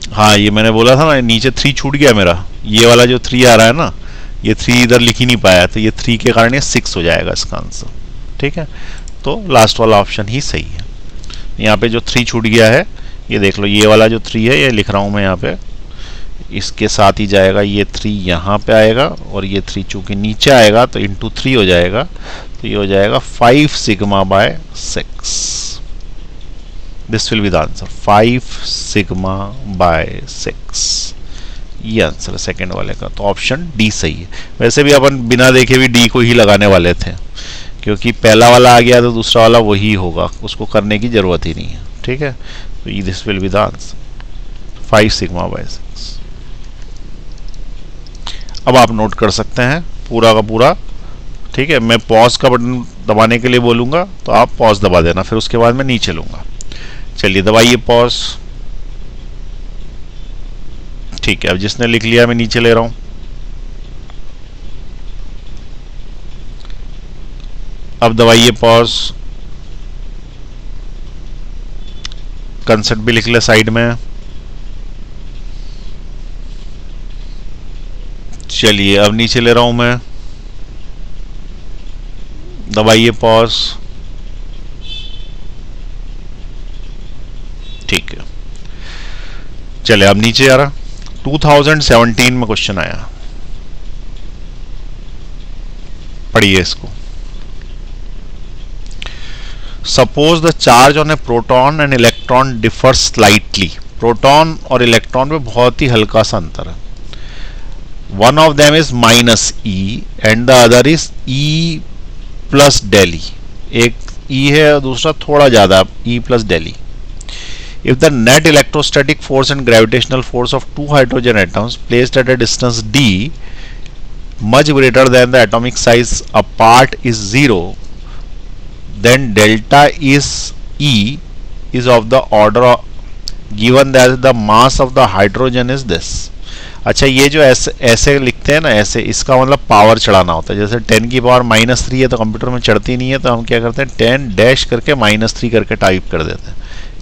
हाँ, ये मैंने बोला था ना, नीचे 3 छूट गया मेरा, ये वाला जो 3 आ रहा है ना, ये 3 इधर लिख ही नहीं पाया, तो ये 3 के कारण ये 6 हो जाएगा इसका आंसर। ठीक है, तो लास्ट वाला ऑप्शन ही सही है। यहाँ पे जो 3 छूट गया है, ये देख लो, ये वाला जो 3 है ये लिख रहा हूँ मैं यहाँ पे, इसके साथ ही जाएगा, ये 3 यहाँ पे आएगा, और ये 3 चूंकि नीचे आएगा तो इंटू 3 हो जाएगा, तो ये हो जाएगा 5 सिग्मा/6। This will be the answer, 5 सिग्मा/6, ये आंसर है सेकेंड वाले का, तो ऑप्शन डी सही है। वैसे भी अपन बिना देखे भी डी को ही लगाने वाले थे, क्योंकि पहला वाला आ गया तो दूसरा वाला वही होगा, उसको करने की जरूरत ही नहीं है। ठीक है, तो this will be the answer, 5 सिग्मा/6। अब आप नोट कर सकते हैं पूरा का पूरा। ठीक है, मैं पॉज का बटन दबाने के लिए बोलूंगा तो आप पॉज दबा देना, फिर उसके बाद मैं नीचे लूंगा। चलिए दबाइए पॉज। ठीक है, अब जिसने लिख लिया मैं नीचे ले रहा हूं। अब दबाइए पॉज, कंसेप्ट भी लिख ले साइड में। चलिए अब नीचे ले रहा हूं मैं, दबाइए पॉज। ठीक है, चले अब नीचे आ रहा। 2017 में क्वेश्चन आया, पढ़िए इसको। Suppose the charge on A proton and electron differ slightly. Proton और इलेक्ट्रॉन में बहुत ही हल्का सा अंतर है। One of them is -e and the other is e plus daily. एक e है और दूसरा थोड़ा ज्यादा e plus daily. If the net electrostatic force and gravitational force of two hydrogen atoms placed at a distance d much greater than the atomic size apart is 0, then delta is E is of the order of, given that the mass of the hydrogen is this. अच्छा, ये जो ऐसे लिखते हैं ना, ऐसे, इसका मतलब पावर चढ़ाना होता है। जैसे 10 की पावर -3 है तो कंप्यूटर में चढ़ती नहीं है, तो हम क्या करते हैं 10 डैश करके -3 करके टाइप कर देते हैं।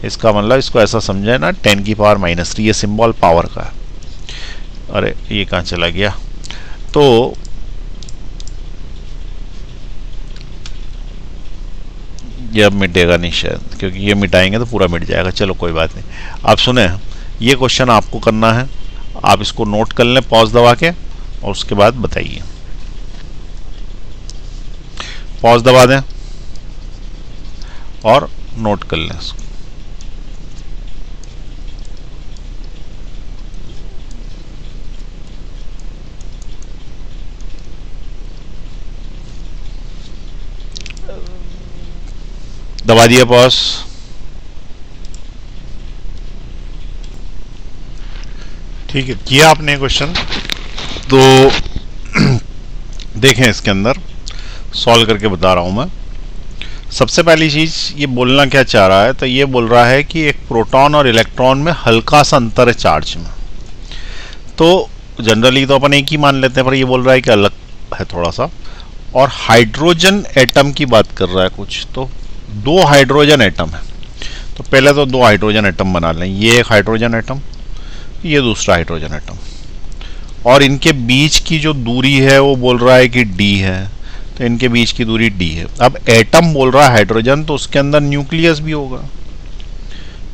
इसका मतलब इसको ऐसा समझे ना, 10 की पावर -3, ये सिंबल पावर का है। अरे ये कहाँ चला गया, तो ये अब मिटेगा नहीं शायद, क्योंकि ये मिटाएंगे तो पूरा मिट जाएगा। चलो कोई बात नहीं। आप सुने, ये क्वेश्चन आपको करना है, आप इसको नोट कर लें पॉज दबा के, और उसके बाद बताइए। पॉज दबा दें और नोट कर लें इसको। दबा दिया पॉज। ठीक है, किया आपने क्वेश्चन, तो देखें इसके अंदर सॉल्व करके बता रहा हूं मैं। सबसे पहली चीज ये बोलना क्या चाह रहा है, तो ये बोल रहा है कि एक प्रोटॉन और इलेक्ट्रॉन में हल्का सा अंतर है चार्ज में। तो जनरली तो अपन एक ही मान लेते हैं, पर ये बोल रहा है कि है थोड़ा सा, और हाइड्रोजन एटम की बात कर रहा है कुछ, तो 2 हाइड्रोजन एटम है। तो पहले तो 2 हाइड्रोजन एटम बना लें, ये एक हाइड्रोजन एटम, ये दूसरा हाइड्रोजन एटम, और इनके बीच की जो दूरी है वो बोल रहा है कि d है, तो इनके बीच की दूरी d है। अब एटम बोल रहा है हाइड्रोजन, तो उसके अंदर न्यूक्लियस भी होगा,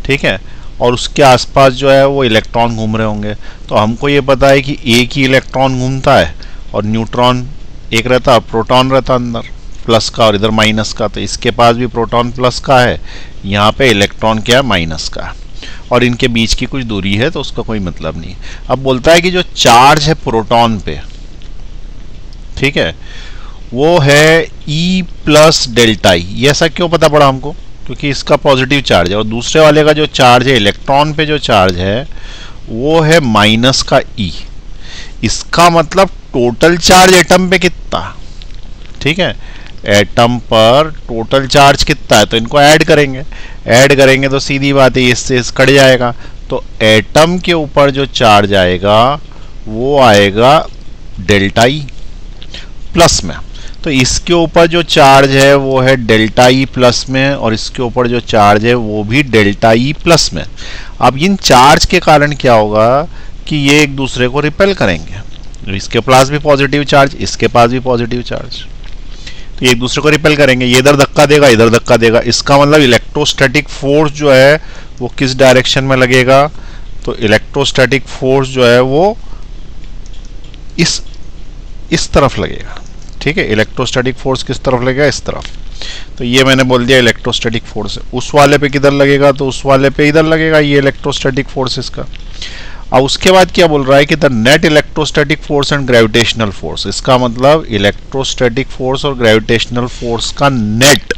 ठीक है, और उसके आसपास जो है वो इलेक्ट्रॉन घूम रहे होंगे। तो हमको ये पता है कि एक ही इलेक्ट्रॉन घूमता है और न्यूट्रॉन एक रहता, प्रोटॉन रहता अंदर प्लस का और इधर माइनस का, तो इसके पास भी प्रोटॉन प्लस का है, यहाँ पे इलेक्ट्रॉन क्या है, माइनस का है, और इनके बीच की कुछ दूरी है, तो उसका कोई मतलब नहीं। अब बोलता है कि जो चार्ज है प्रोटॉन पे, ठीक है, वो है E प्लस डेल्टा ई। ये ऐसा क्यों पता पड़ा हमको, क्योंकि इसका पॉजिटिव चार्ज है, और दूसरे वाले का जो चार्ज है इलेक्ट्रॉन पे जो चार्ज है वो है माइनस का E। इसका मतलब टोटल चार्ज एटम पे कितना, ठीक है, एटम पर टोटल चार्ज कितना है, तो इनको ऐड करेंगे तो सीधी बात है इससे इस कट जाएगा, तो एटम के ऊपर जो चार्ज आएगा वो आएगा डेल्टा ई प्लस में। तो इसके ऊपर जो चार्ज है वो है डेल्टा ई प्लस में, और इसके ऊपर जो चार्ज है वो भी डेल्टा ई प्लस में। अब इन चार्ज के कारण क्या होगा कि ये एक दूसरे को रिपेल करेंगे, इसके पास भी पॉजिटिव चार्ज, इसके पास भी पॉजिटिव चार्ज, तो एक दूसरे को रिपेल करेंगे, ये इधर धक्का देगा, इधर धक्का देगा। इसका मतलब इलेक्ट्रोस्टैटिक फोर्स जो है वो किस डायरेक्शन में लगेगा, तो इलेक्ट्रोस्टैटिक फोर्स जो है वो इस तरफ लगेगा, ठीक है, इलेक्ट्रोस्टैटिक फोर्स किस तरफ लगेगा, इस तरफ। तो ये मैंने बोल दिया इलेक्ट्रोस्टैटिक फोर्स है। उस वाले पे किधर लगेगा, तो उस वाले पे इधर लगेगा, ये इलेक्ट्रोस्टैटिक फोर्स इसका। अब उसके बाद क्या बोल रहा है कि the net electrostatic force and gravitational force. इसका मतलब इलेक्ट्रोस्टैटिक फोर्स और ग्रेविटेशनल फोर्स का नेट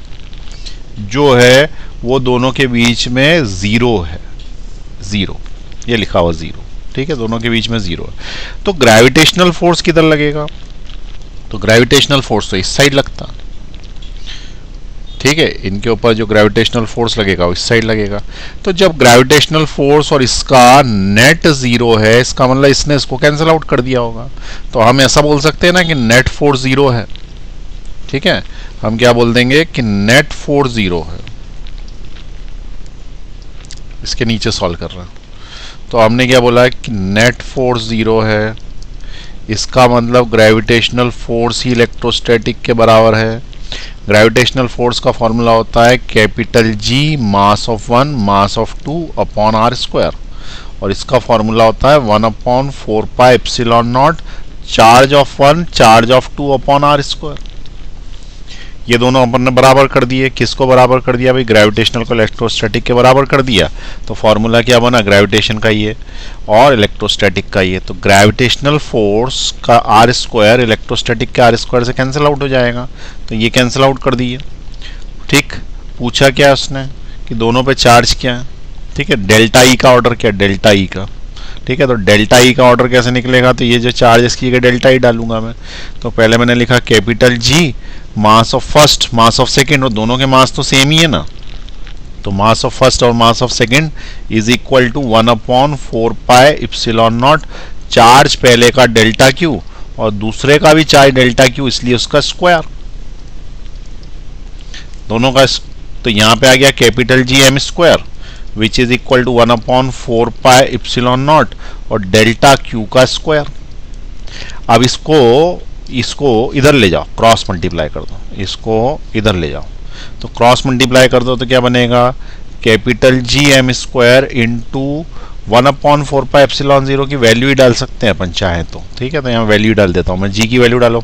जो है वो दोनों के बीच में 0 है, 0, ये लिखा हुआ 0, ठीक है, दोनों के बीच में 0 है। तो ग्रेविटेशनल फोर्स किधर लगेगा, तो ग्रेविटेशनल फोर्स तो इस साइड लगता, ठीक है, इनके ऊपर जो ग्रेविटेशनल फोर्स लगेगा वो इस साइड लगेगा। तो जब ग्रेविटेशनल फोर्स और इसका नेट 0 है, इसका मतलब इसने इसको कैंसिल आउट कर दिया होगा। तो हम ऐसा बोल सकते हैं ना कि नेट फोर्स 0 है, ठीक है, हम क्या बोल देंगे कि नेट फोर्स 0 है। इसके नीचे सॉल्व कर रहा हूं, तो हमने क्या बोला कि नेट फोर्स 0 है, इसका मतलब ग्रेविटेशनल फोर्स ही इलेक्ट्रोस्टैटिक के बराबर है। ग्रेविटेशनल फोर्स का फॉर्मूला होता है capital G mass of 1 mass of 2 upon r square, और इसका फॉर्मूला होता है 1/4 pi epsilon naught charge of 1 charge of 2 upon r square. ये दोनों अपन ने बराबर कर दिए, किसको बराबर कर दिया भाई, ग्रेविटेशनल को इलेक्ट्रोस्टैटिक के बराबर कर दिया। तो फॉर्मूला क्या बना, ग्रेविटेशन का ये और इलेक्ट्रोस्टैटिक का ये। तो ग्रेविटेशनल फोर्स का आर स्क्वायर इलेक्ट्रोस्टैटिक के आर स्क्वायर से कैंसिल आउट हो जाएगा, तो ये कैंसिल आउट कर दिए। ठीक, पूछा क्या है उसने कि दोनों पे चार्ज क्या है, ठीक है, डेल्टा ई का ऑर्डर क्या है, डेल्टा ई का, ठीक है। तो डेल्टा ई का ऑर्डर कैसे निकलेगा, तो ये जो चार्ज इसकी जगह डेल्टा ई डालूंगा मैं। तो पहले मैंने लिखा capital G mass of first mass of second, और दोनों के मास तो सेम ही है ना, तो मास ऑफ फर्स्ट और mass of second is equal to 1/4 pi epsilon naught, charge पहले का डेल्टा क्यू और दूसरे का भी चार्ज डेल्टा क्यू, इसलिए उसका स्क्वायर दोनों का। तो यहाँ पे आ गया capital G M square which is equal to 1/4 pi epsilon naught और डेल्टा क्यू का स्क्वायर। अब इसको इधर ले जाओ, क्रॉस मल्टीप्लाई कर दो, इसको इधर ले जाओ, तो क्रॉस मल्टीप्लाई कर दो तो क्या बनेगा, capital G M square into 1/4 pi epsilon 0 की वैल्यू ही डाल सकते हैं अपन चाहे तो, ठीक है। तो यहाँ वैल्यू डाल देता हूँ मैं, जी की वैल्यू डालो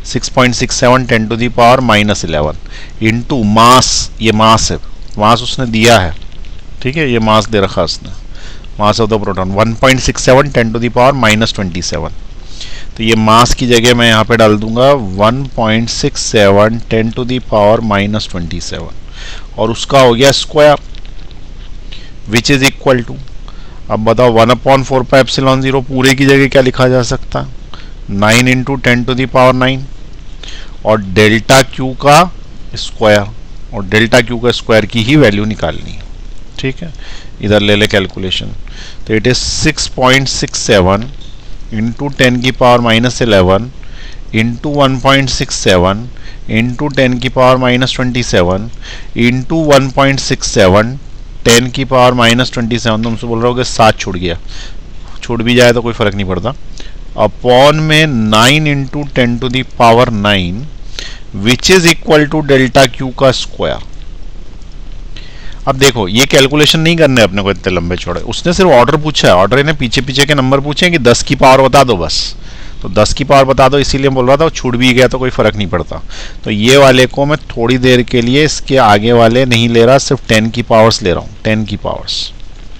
6.67 10⁻11 इंटू मास, ये मास है, मास उसने दिया है, ठीक है, ये मास दे रखा उसने, मास ऑफ द प्रोटॉन 1.67 10⁻27। तो ये मास की जगह मैं यहाँ पे डाल दूंगा 1.67 10⁻27 और उसका हो गया square which is equal to, अब बताओ 1/4 पाई एप्सिलॉन 0 पूरे की जगह क्या लिखा जा सकता है, 9 इंटू 10⁻9 और डेल्टा क्यू का स्क्वायर, और डेल्टा क्यू का स्क्वायर की ही वैल्यू निकालनी है, ठीक है। इधर ले ले कैलकुलेशन, तो it is 6.67 into 10⁻11 into 1.67 into 10 की पावर -27 इंटू 1.67 10 की पावर -27, तुमसे बोल रहा हूँ कि 7 छूट गया, छूट भी जाए तो कोई फर्क नहीं पड़ता, अपॉन में 9 into 10 to the power 9 which is equal to delta Q का स्क्वायर। अब देखो ये कैलकुलेशन नहीं करने अपने को इतने लंबे चौड़े, उसने सिर्फ ऑर्डर पूछा है, ऑर्डर ने पीछे पीछे के नंबर पूछे कि 10 की पावर बता दो बस, तो 10 की पावर बता दो, इसीलिए बोल रहा था, छूट भी गया तो कोई फर्क नहीं पड़ता। तो ये वाले को मैं थोड़ी देर के लिए इसके आगे वाले नहीं ले रहा, सिर्फ 10 की पावर्स ले रहा हूँ, 10 की पावर्स,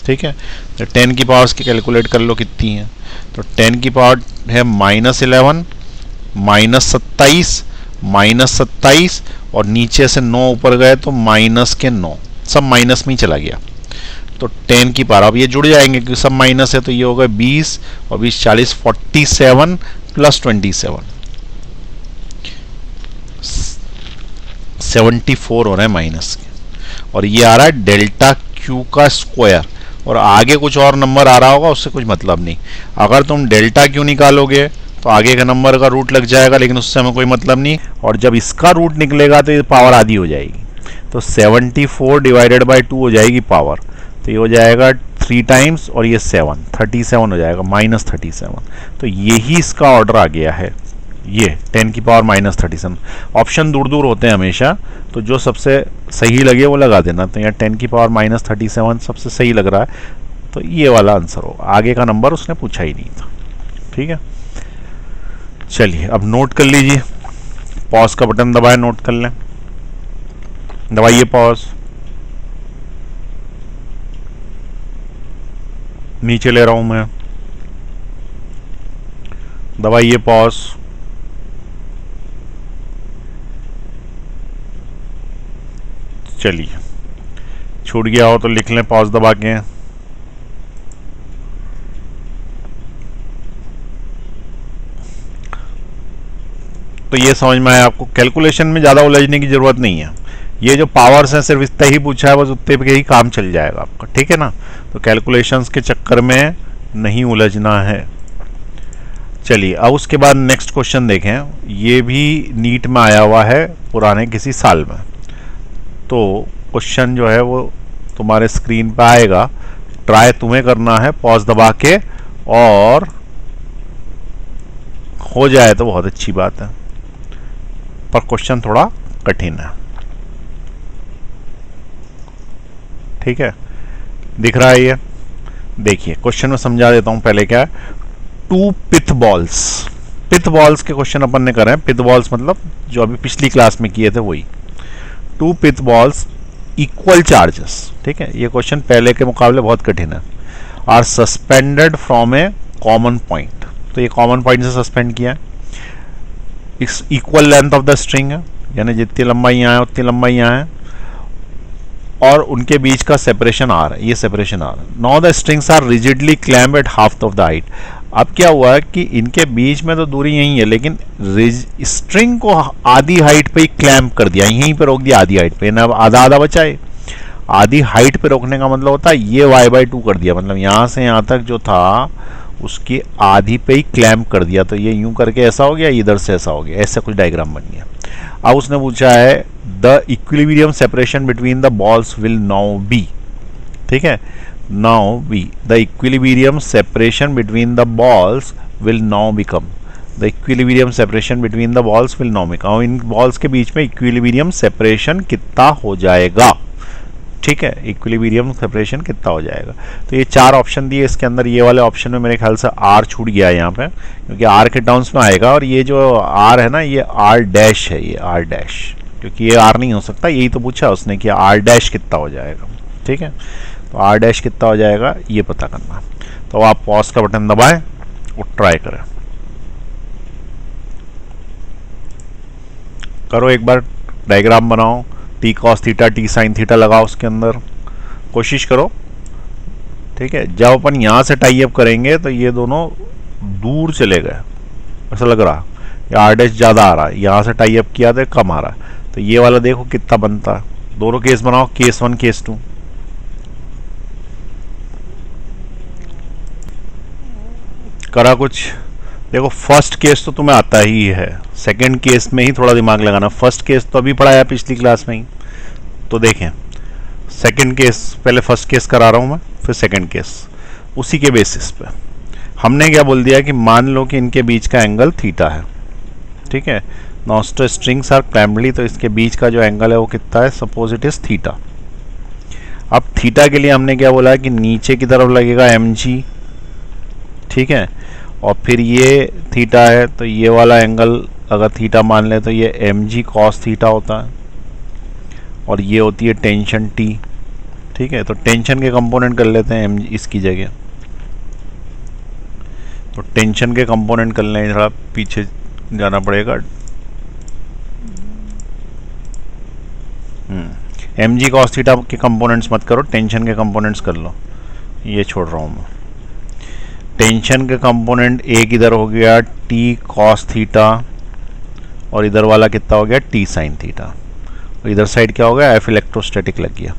ठीक है। तो 10 की पावर्स की कैलकुलेट कर लो कितनी है, तो 10 की पावर है -11 -27 -27 और नीचे से 9 ऊपर गए तो माइनस के 9, सब माइनस में ही चला गया। तो 10 की पावर, अब ये जुड़ जाएंगे क्योंकि सब माइनस है, तो ये होगा 20 और 20 40 47 प्लस 27 74 हो रहा है माइनस के, और ये आ रहा है डेल्टा क्यू का स्क्वायर, और आगे कुछ और नंबर आ रहा होगा उससे कुछ मतलब नहीं। अगर तुम डेल्टा क्यू निकालोगे तो आगे का नंबर का रूट लग जाएगा, लेकिन उससे हमें कोई मतलब नहीं, और जब इसका रूट निकलेगा तो ये पावर आधी हो जाएगी, तो 74 डिवाइडेड बाई 2 हो जाएगी पावर, तो ये हो जाएगा 3 टाइम्स और ये 7 37 हो जाएगा -37। तो यही इसका ऑर्डर आ गया है, ये 10 की पावर -37। ऑप्शन दूर दूर होते हैं हमेशा, तो जो सबसे सही लगे वो लगा देना। तो यहाँ 10 की पावर -37 सबसे सही लग रहा है, तो ये वाला आंसर हो, आगे का नंबर उसने पूछा ही नहीं था, ठीक है। चलिए अब नोट कर लीजिए, पॉज का बटन दबाएं, नोट कर लें, दबाइए पॉज, नीचे ले रहा हूं मैं, दबाइए पॉज, चलिए छूट गया हो तो लिख लें पॉज दबा के। तो ये समझ में आया आपको, कैलकुलेशन में ज़्यादा उलझने की ज़रूरत नहीं है, ये जो पावर्स हैं सिर्फ इतना ही पूछा है, बस उतने पे ही काम चल जाएगा आपका, ठीक है ना। तो कैलकुलेशंस के चक्कर में नहीं उलझना है। चलिए अब उसके बाद नेक्स्ट क्वेश्चन देखें, ये भी नीट में आया हुआ है पुराने किसी साल में, तो क्वेश्चन जो है वो तुम्हारे स्क्रीन पे आएगा, ट्राई तुम्हें करना है पॉज दबा के, और हो जाए तो बहुत अच्छी बात है, पर क्वेश्चन थोड़ा कठिन है, ठीक है। दिख रहा है ये, देखिए क्वेश्चन में समझा देता हूं पहले क्या है। 2 पिथ बॉल्स, पिथ बॉल्स के क्वेश्चन अपन ने करे हैं, पिथ बॉल्स मतलब जो अभी पिछली क्लास में किए थे वही। 2 पिथ बॉल्स इक्वल चार्जेस, ठीक है, ये क्वेश्चन पहले के मुकाबले बहुत कठिन है। Are suspended from a common point, तो ये कॉमन पॉइंट से सस्पेंड किया है, equal length of the string है, यानी जितनी लंबाई यहाँ है उतनी लंबाई यहाँ है, और उनके बीच का सेपरेशन आर है, ये सेपरेशन आर है। Now the strings are rigidly clamped at half of the height. अब क्या हुआ है कि इनके बीच में तो दूरी यही है, लेकिन स्ट्रिंग को आधी हाइट पे ही क्लैम्प कर दिया, यहीं पे रोक दिया आधी हाइट पे, ना आधा आधा बचा है। आधी हाइट पे रोकने का मतलब होता है ये y/2 कर दिया, मतलब यहाँ से यहाँ तक जो था उसकी आधी पे ही क्लैम्प कर दिया, तो ये यूं करके ऐसा हो गया, इधर से ऐसा हो गया, ऐसा कुछ डायग्राम बन गया। अब उसने पूछा है the equilibrium separation between the balls will now be, ठीक है, now be the equilibrium separation between the balls will now become, the equilibrium separation between the balls will now become, इन बॉल्स के बीच में इक्विलिब्रियम सेपरेशन कितना हो जाएगा, ठीक है, इक्विलिब्रियम सेपरेशन कितना हो जाएगा। तो ये 4 ऑप्शन दिए, इसके अंदर ये वाले ऑप्शन में मेरे ख्याल से आर छूट गया है यहाँ पे, क्योंकि आर के टर्म्स में आएगा, और ये जो आर है ना ये आर डैश है, ये आर डैश, क्योंकि ये आर नहीं हो सकता, यही तो पूछा उसने कि आर डैश कितना हो जाएगा, ठीक है। तो आर डैश कितना हो जाएगा ये पता करना, तो आप पॉज का बटन दबाएं और ट्राई करें, करो एक बार, डायग्राम बनाओ, T cos theta T sine theta लगाओ उसके अंदर, कोशिश करो, ठीक है। जब अपन यहाँ से टाई अप करेंगे तो ये दोनों दूर चले गए, ऐसा लग रहा, या आर डैश ज़्यादा आ रहा है, यहाँ से टाई अप किया तो कम आ रहा है, तो ये वाला देखो कितना बनता है। दोनों केस बनाओ, केस 1 केस 2, करा कुछ, देखो फर्स्ट केस तो तुम्हें आता ही है, सेकंड केस में ही थोड़ा दिमाग लगाना, फर्स्ट केस तो अभी पढ़ाया पिछली क्लास में ही। तो देखें सेकंड केस, पहले फर्स्ट केस करा रहा हूं मैं, फिर सेकंड केस। उसी के बेसिस पे हमने क्या बोल दिया कि मान लो कि इनके बीच का एंगल थीटा है, ठीक है। नॉस्टो स्ट्रिंग्स आर प्राइमरी, तो इसके बीच का जो एंगल है वो कितना है, सपोज इट इज थीटा। अब थीटा के लिए हमने क्या बोला कि नीचे की तरफ लगेगा mg, ठीक है, और फिर ये थीटा है तो ये वाला एंगल अगर थीटा मान ले तो ये mg cos थीटा होता है, और ये होती है टेंशन t, ठीक है। तो टेंशन के कंपोनेंट कर लेते हैं mg इसकी जगह, तो टेंशन के कंपोनेंट कर लें, थोड़ा पीछे जाना पड़ेगा। mg cos थीटा के कंपोनेंट्स मत करो, टेंशन के कंपोनेंट्स कर लो, ये छोड़ रहा हूँ मैं। टेंशन के कंपोनेंट एक इधर हो गया t cos थीटा, और इधर वाला कितना हो गया t sin थीटा, और इधर साइड क्या हो गया f इलेक्ट्रोस्टैटिक लग गया।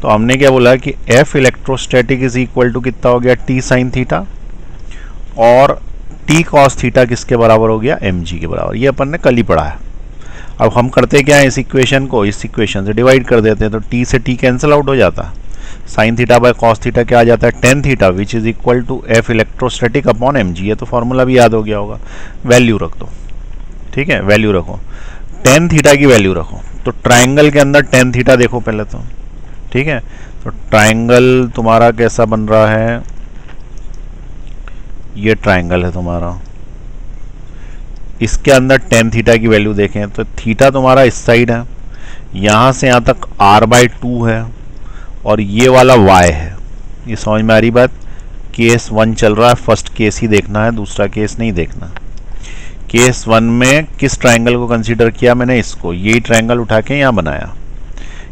तो हमने क्या बोला कि f electrostatic is equal to कितना हो गया t sin थीटा, और t cos थीटा किसके बराबर हो गया, mg के बराबर। ये अपन ने कल ही पढ़ा है। अब हम करते क्या है, इस इक्वेशन को इस इक्वेशन से डिवाइड कर देते हैं, तो t से t कैंसिल आउट हो जाता है। Sine theta by cos theta क्या आ जाता है, tan theta, which is equal to f electrostatic upon mg। ये तो फॉर्मूला भी याद हो गया होगा, वैल्यू रख दो, ठीक है, वैल्यू रखो, टेन थीटा की वैल्यू रखो। तो ट्राइंगल के अंदर टेन थीटा देखो पहले तो, ठीक है। तो ट्राइंगल तुम्हारा कैसा बन रहा है, ये ट्राइंगल है तुम्हारा, इसके अंदर टेन थीटा की वैल्यू देखें तो थीटा तुम्हारा इस साइड है, यहाँ से यहाँ तक r/2 है, और ये वाला y है। ये समझ में आ रही बात। केस 1 चल रहा है, फर्स्ट केस ही देखना है, दूसरा केस नहीं देखना। केस 1 में किस ट्राइंगल को कंसीडर किया मैंने, इसको, यही ट्राइंगल उठा के यहाँ बनाया।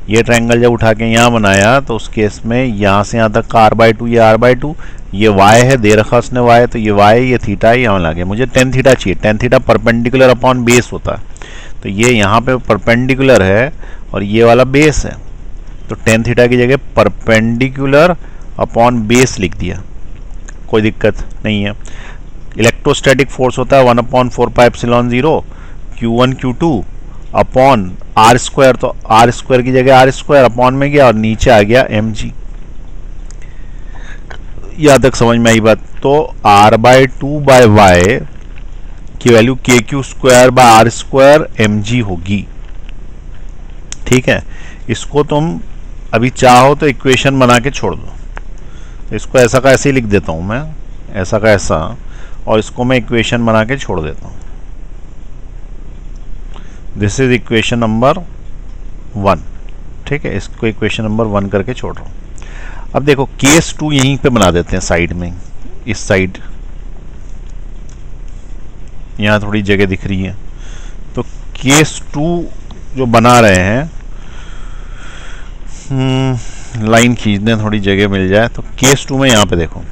ये ट्राइंगल जब उठा के यहाँ बनाया तो उस केस में यहाँ से यहाँ तक का r/2, ये r/2, ये y है, दे रखा उसने y, तो ये y, ये थीटा है, यहाँ लगे। मुझे टेन थीटा चाहिए, tan theta perpendicular upon base होता है, तो ये यहाँ पे परपेंडिकुलर है और ये वाला बेस है, तो टेन थीटा की जगह परपेंडिकुलर अपॉन बेस लिख दिया, कोई दिक्कत नहीं है। इलेक्ट्रोस्टैटिक फोर्स होता है 1/4πε0 Q1 Q2 upon R square, तो आर स्क्वायर की जगह आर स्क्वायर अपॉन में गया और नीचे आ गया mg। यहाँ तक समझ में आई बात। तो r/2/y की वैल्यू kq²/r² mg होगी, ठीक है। इसको तुम अभी चाहो तो इक्वेशन बना के छोड़ दो, इसको ऐसा का ऐसे ही लिख देता हूं मैं, ऐसा का ऐसा, और इसको मैं इक्वेशन बना के छोड़ देता हूं। दिस इज इक्वेशन नंबर 1, ठीक है, इसको इक्वेशन नंबर 1 करके छोड़ रहा हूं। अब देखो केस 2 यहीं पे बना देते हैं साइड में, इस साइड, यहां थोड़ी जगह दिख रही है, तो केस 2 जो बना रहे हैं, लाइन खींच दें थोड़ी जगह मिल जाए। तो केस 2 में यहाँ पे देखो,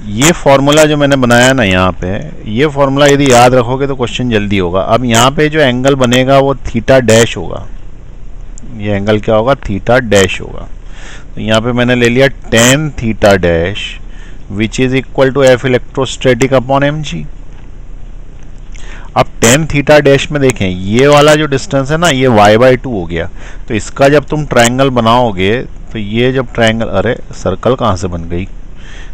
ये फॉर्मूला जो मैंने बनाया ना यहाँ पे, ये फॉर्मूला यदि याद रखोगे तो क्वेश्चन जल्दी होगा। अब यहाँ पे जो एंगल बनेगा वो थीटा डैश होगा, ये एंगल क्या होगा, थीटा डैश होगा। तो यहाँ पे मैंने ले लिया tan theta dash which is equal to f electrostatic upon mg। अब टेन थीटा डैश में देखें, ये वाला जो डिस्टेंस है ना, ये y/2 हो गया। तो इसका जब तुम ट्रायंगल बनाओगे तो ये जब ट्रायंगल, अरे सर्कल कहाँ से बन गई,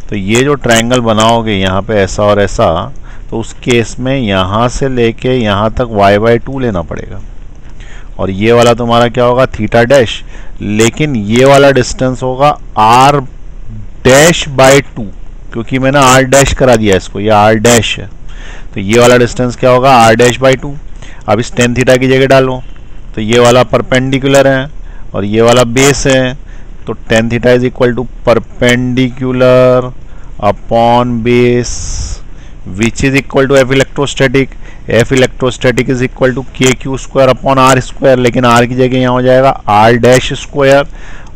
तो ये जो ट्रायंगल बनाओगे यहाँ पे ऐसा और ऐसा, तो उस केस में यहाँ से लेके यहाँ तक y/2 लेना पड़ेगा, और ये वाला तुम्हारा क्या होगा, थीटा डैश। लेकिन ये वाला डिस्टेंस होगा r'/2, क्योंकि मैंने r' करा दिया इसको, ये r' है, तो ये वाला डिस्टेंस क्या होगा, r'/2। अब इस टेन थीटा की जगह डालो, तो ये वाला परपेंडिकुलर है और ये वाला बेस है, तो tan theta is equal to perpendicular upon base which is equal to f electrostatic. f electrostatic is equal to kq² upon r², लेकिन r की जगह यहाँ हो जाएगा r'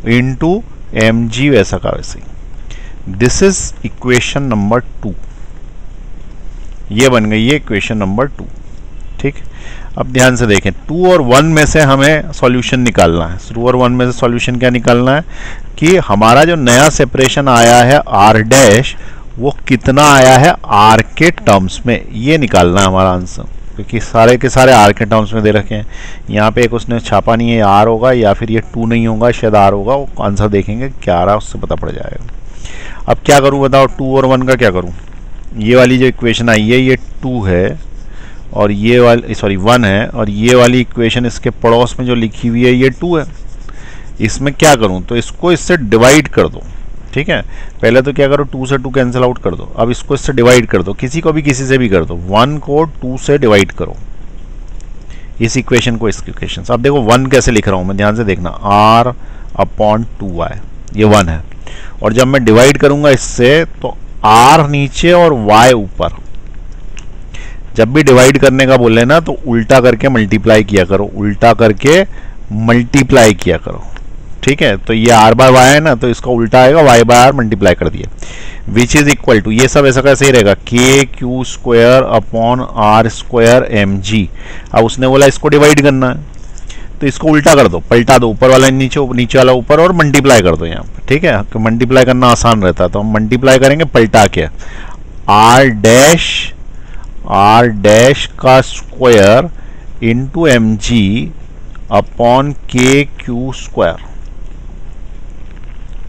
इंटू mg, वैसा का वैसे ही। दिस इज इक्वेशन नंबर 2, ये बन गई है इक्वेशन नंबर 2, ठीक। अब ध्यान से देखें, 2 और 1 में से हमें सॉल्यूशन निकालना है। 2 और 1 में से सॉल्यूशन क्या निकालना है कि हमारा जो नया सेपरेशन आया है r' वो कितना आया है r के टर्म्स में, ये निकालना है हमारा आंसर। क्योंकि सारे के सारे आर के टर्म्स में दे रखे हैं। यहाँ पे एक उसने छापा नहीं है, आर होगा या फिर ये 2 नहीं होगा, शायद आर होगा। वो आंसर देखेंगे क्या आ रहा है, उससे पता पड़ जाएगा। अब क्या करूँ बताओ, 2 और 1 का क्या करूँ। ये वाली जो इक्वेशन आई है ये 2 है और ये वाली 1 है, और ये वाली इक्वेशन इसके पड़ोस में जो लिखी हुई है ये 2 है। इसमें क्या करूँ, तो इसको इससे डिवाइड कर दो। ठीक है, पहले तो क्या करो, 2 से 2 कैंसिल आउट कर दो। अब इसको इससे डिवाइड कर दो, किसी को भी किसी से भी कर दो। 1 को 2 से डिवाइड करो, इस इक्वेशन को, इस इक्वेशन से। अब देखो 1 कैसे लिख रहा हूं मैं, ध्यान से देखना, r/2y, ये 1 है। और जब मैं डिवाइड करूंगा इससे तो r नीचे और y ऊपर। जब भी डिवाइड करने का बोले ना तो उल्टा करके मल्टीप्लाई किया करो, उल्टा करके मल्टीप्लाई किया करो। ठीक है, तो ये r/y है ना, तो इसका उल्टा आएगा y/r मल्टीप्लाई कर दिया, विच इज इक्वल टू, ये सब ऐसा कैसे ही रहेगा, kq²/r²mg। अब उसने बोला इसको डिवाइड करना है तो इसको उल्टा कर दो, पलटा दो, ऊपर वाला नीचे, नीचे वाला ऊपर, और मल्टीप्लाई कर दो यहाँ पर। ठीक है, तो मल्टीप्लाई करना आसान रहता है, तो हम मल्टीप्लाई करेंगे पलटा के, r' का square into mg upon kq²।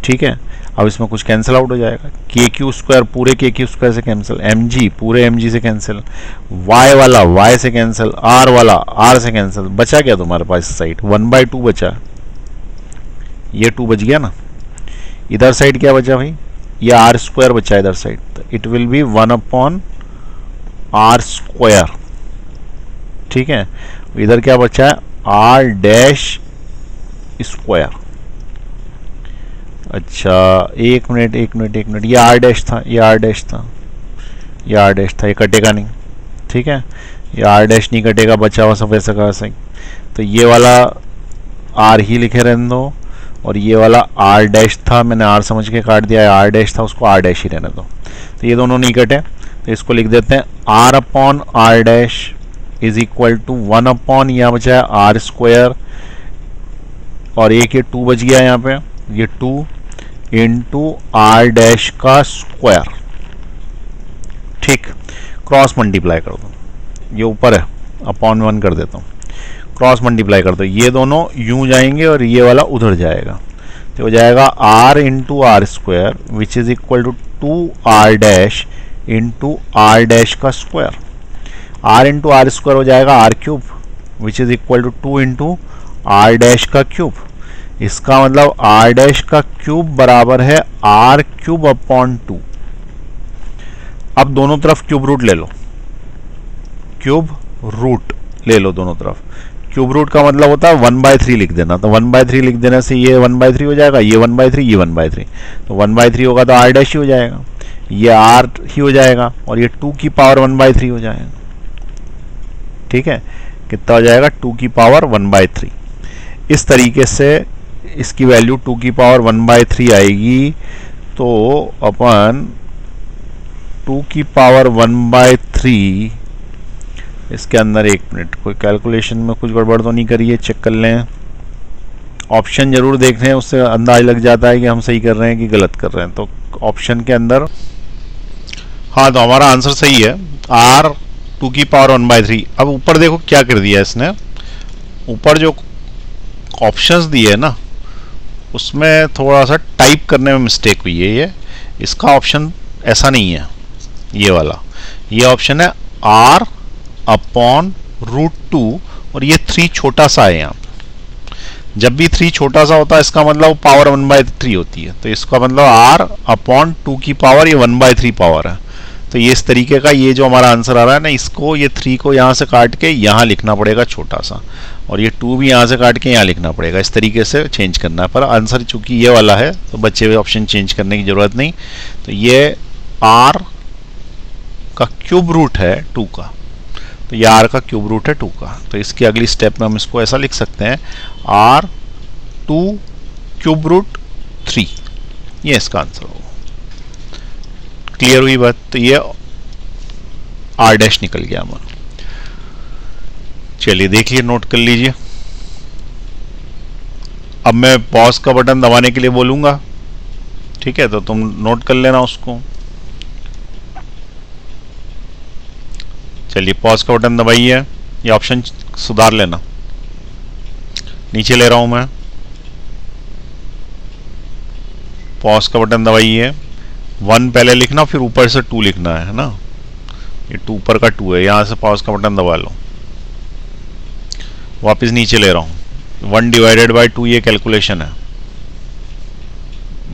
ठीक है, अब इसमें कुछ कैंसिल आउट हो जाएगा, kq² पूरे kq² से कैंसिल, mg पूरे mg से कैंसिल, y वाला y से कैंसिल, r वाला r से कैंसिल। बचा क्या तुम्हारे पास इस साइड, 1/2 बचा, ये 2 बच गया ना। इधर साइड क्या बचा भाई, ये r² बचा इधर साइड, तो इट विल बी 1/r²। ठीक है, इधर क्या बचा है, r' स्क्वायर। अच्छा एक मिनट, ये r' था, ये r' था, ये कटेगा नहीं। ठीक है, ये r' नहीं कटेगा, बचा हुआ सब ऐसा का वैसा ही। तो ये वाला r ही लिखे रहने दो, और ये वाला r' था, मैंने r समझ के काट दिया, r' था, उसको r' ही रहने दो। तो ये दोनों नहीं कटे, तो इसको लिख देते हैं r/r' इज इक्वल टू 1/, यहाँ बचा है r², और एक ये 2 बच गया यहाँ पे, ये 2 इंटू r' का स्क्वायर। ठीक, क्रॉस मल्टीप्लाई कर दो, ये ऊपर है, अपॉन 1 कर देता हूँ, क्रॉस मल्टीप्लाई कर दो, ये दोनों यूं जाएंगे और ये वाला उधर जाएगा, तो हो जाएगा r into r² which is equal to 2r' into r' का स्क्वायर। r इंटू r² हो जाएगा r³ which is equal to 2 into r' का क्यूब। इसका मतलब r' का क्यूब बराबर है r³ अपॉन 2। अब दोनों तरफ क्यूब रूट ले लो, क्यूब रूट ले लो दोनों तरफ। क्यूब रूट का मतलब होता है 1/3 लिख देना, तो 1/3 लिख देने से ये 1/3 हो जाएगा, ये 1/3, ये 1/3, तो 1/3 होगा तो r' ही हो जाएगा, ये r ही हो जाएगा, और ये 2 की पावर 1/3 हो जाएगा। ठीक है, कितना हो जाएगा, 2 की पावर 1/3। इस तरीके से इसकी वैल्यू 2 की पावर 1/3 आएगी, तो अपन 2 की पावर 1/3 इसके अंदर, एक मिनट, कोई कैलकुलेशन में कुछ गड़बड़ तो नहीं करिए, चेक कर लें, ऑप्शन जरूर देख रहे हैं, उससे अंदाज लग जाता है कि हम सही कर रहे हैं कि गलत कर रहे हैं। तो ऑप्शन के अंदर, हाँ, तो हमारा आंसर सही है, r 2 की पावर 1/3। अब ऊपर देखो क्या कर दिया इसने, ऊपर जो ऑप्शंस दिए है ना उसमें थोड़ा सा टाइप करने में मिस्टेक हुई है। ये इसका ऑप्शन ऐसा नहीं है, ये वाला, ये ऑप्शन है r/√2, और ये 3 छोटा सा है यहाँ पे। जब भी 3 छोटा सा होता है इसका मतलब पावर 1/3 होती है, तो इसका मतलब r/2 की पावर, ये 1/3 पावर है। तो ये इस तरीके का, ये जो हमारा आंसर आ रहा है ना, इसको, ये 3 को यहाँ से काट के यहाँ लिखना पड़ेगा छोटा सा, और ये 2 भी यहाँ से काट के यहाँ लिखना पड़ेगा, इस तरीके से चेंज करना है। पर आंसर चूंकि ये वाला है तो बचे हुए ऑप्शन चेंज करने की जरूरत नहीं। तो ये r का क्यूब रूट है 2 का, तो ये r का क्यूब रूट है 2 का। तो इसकी अगली स्टेप में हम इसको ऐसा लिख सकते हैं, r2 क्यूब रूट 3, ये इसका आंसर होगा। क्लियर हुई बात, तो ये r' निकल गया हमारा। चलिए देखिए, नोट कर लीजिए। अब मैं पॉज का बटन दबाने के लिए बोलूंगा, ठीक है, तो तुम नोट कर लेना उसको। चलिए पॉज का बटन दबाइए, ये ऑप्शन सुधार लेना, नीचे ले रहा हूं मैं। पॉज का बटन दबाइए, 1 पहले लिखना फिर ऊपर से 2 लिखना है ना, ये 2 ऊपर का 2 है, यहां से पॉज का बटन दबा लो, वापस नीचे ले रहा हूं। 1 डिवाइडेड बाय 2 ये कैलकुलेशन है,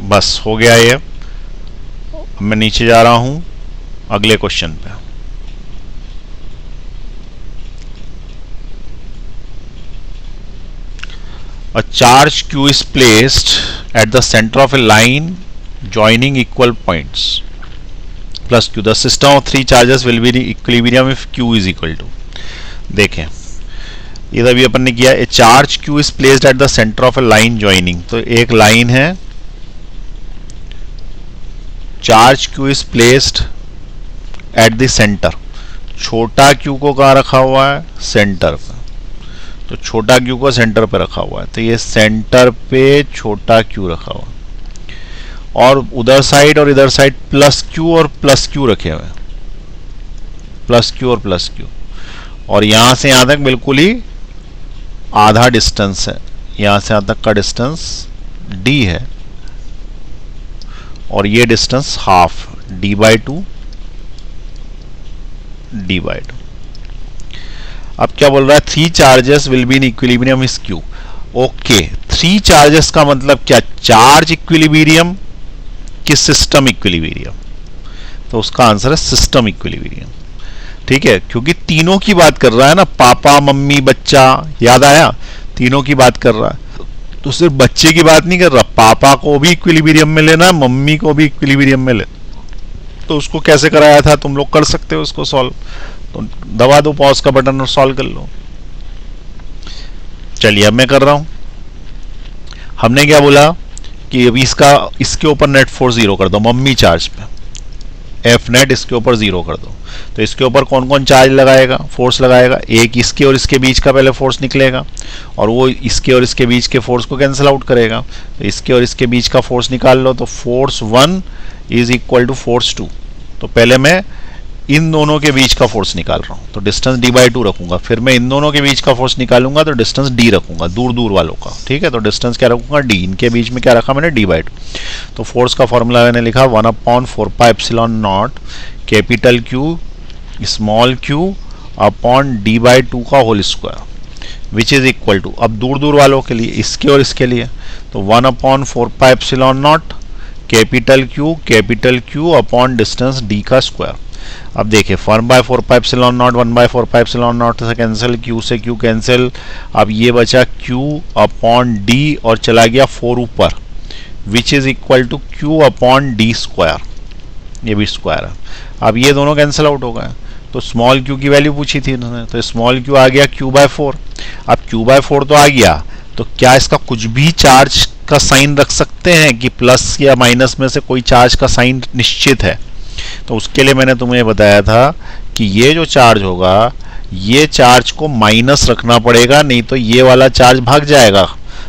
बस हो गया ये। अब मैं नीचे जा रहा हूं अगले क्वेश्चन पे। A charge Q is placed at the center of a line joining equal points plus Q. The system of 3 charges will be in equilibrium if Q is equal to. देखें इधर भी अपन ने किया, a charge Q is placed at the center of a line joining. तो एक लाइन है, charge Q is placed at the center. छोटा Q को कहाँ रखा हुआ है? सेंटर पे। तो छोटा Q को सेंटर पे रखा हुआ है, तो ये सेंटर पे छोटा Q रखा हुआ है, और उधर साइड और इधर साइड प्लस Q और प्लस Q रखे हुए हैं, प्लस Q और प्लस Q, और यहां से यहां तक बिल्कुल ही आधा डिस्टेंस है, यहां से यहां तक का डिस्टेंस d है, और ये डिस्टेंस हाफ d/2 d/2। अब क्या बोल रहा है? 3 charges will be in equilibrium is Q। Okay, 3 charges का मतलब क्या? चार्ज इक्विलिब्रियम कि सिस्टम इक्विलिब्रियम? तो उसका आंसर है सिस्टम इक्विलिब्रियम, ठीक है, क्योंकि तीनों की बात कर रहा है ना, पापा मम्मी बच्चा, याद आया? तीनों की बात कर रहा है, तो सिर्फ बच्चे की बात नहीं कर रहा, पापा को भी इक्विलिब्रियम में लेना, मम्मी को भी इक्विलिब्रियम में लेना। तो उसको कैसे कराया था? तुम लोग कर सकते हो उसको सॉल्व, तो दबा दो पॉज का बटन और सॉल्व कर लो। चलिए अब मैं कर रहा हूं। हमने क्या बोला कि अभी इसके ऊपर नेट फोर्स 0 कर दो, मम्मी चार्ज पे एफ नेट इसके ऊपर 0 कर दो। तो इसके ऊपर कौन कौन चार्ज लगाएगा, फोर्स लगाएगा? एक इसके और इसके बीच का पहले फोर्स निकलेगा, और वो इसके और इसके बीच के फोर्स को कैंसिल आउट करेगा। तो इसके और इसके बीच का फोर्स निकाल लो, तो force 1 is equal to force 2। तो पहले मैं इन दोनों के बीच का फोर्स निकाल रहा हूं, तो डिस्टेंस d/2 रखूंगा, फिर मैं इन दोनों के बीच का फोर्स निकालूंगा तो डिस्टेंस d रखूंगा, दूर दूर वालों का, ठीक है। तो डिस्टेंस क्या रखूंगा? d। इनके बीच में क्या रखा मैंने? d/2। तो फोर्स का फॉर्मूला मैंने लिखा 1/4πε0 capital Q small q upon d/2 का whole square which is equal to, अब दूर दूर वालों के लिए, इसके और इसके लिए, तो 1/4πε0 capital Q upon distance d का स्क्वायर। अब देखिए 1/4πε0 1/4πε0 से कैंसिल, Q से Q कैंसिल, अब ये बचा Q अपॉन D और चला गया 4 ऊपर, which is equal to Q upon D square, ये भी स्क्वायर है। अब ये दोनों कैंसिल आउट हो गए, तो स्मॉल q की वैल्यू पूछी थी इन्होंने, तो स्मॉल q आ गया q/4। अब q/4 तो आ गया, तो क्या इसका कुछ भी चार्ज का साइन रख सकते हैं कि प्लस या माइनस में से कोई चार्ज का साइन निश्चित है? तो उसके लिए मैंने तुम्हें बताया था कि ये जो चार्ज होगा, ये चार्ज को माइनस रखना पड़ेगा, नहीं तो ये वाला चार्ज भाग जाएगा।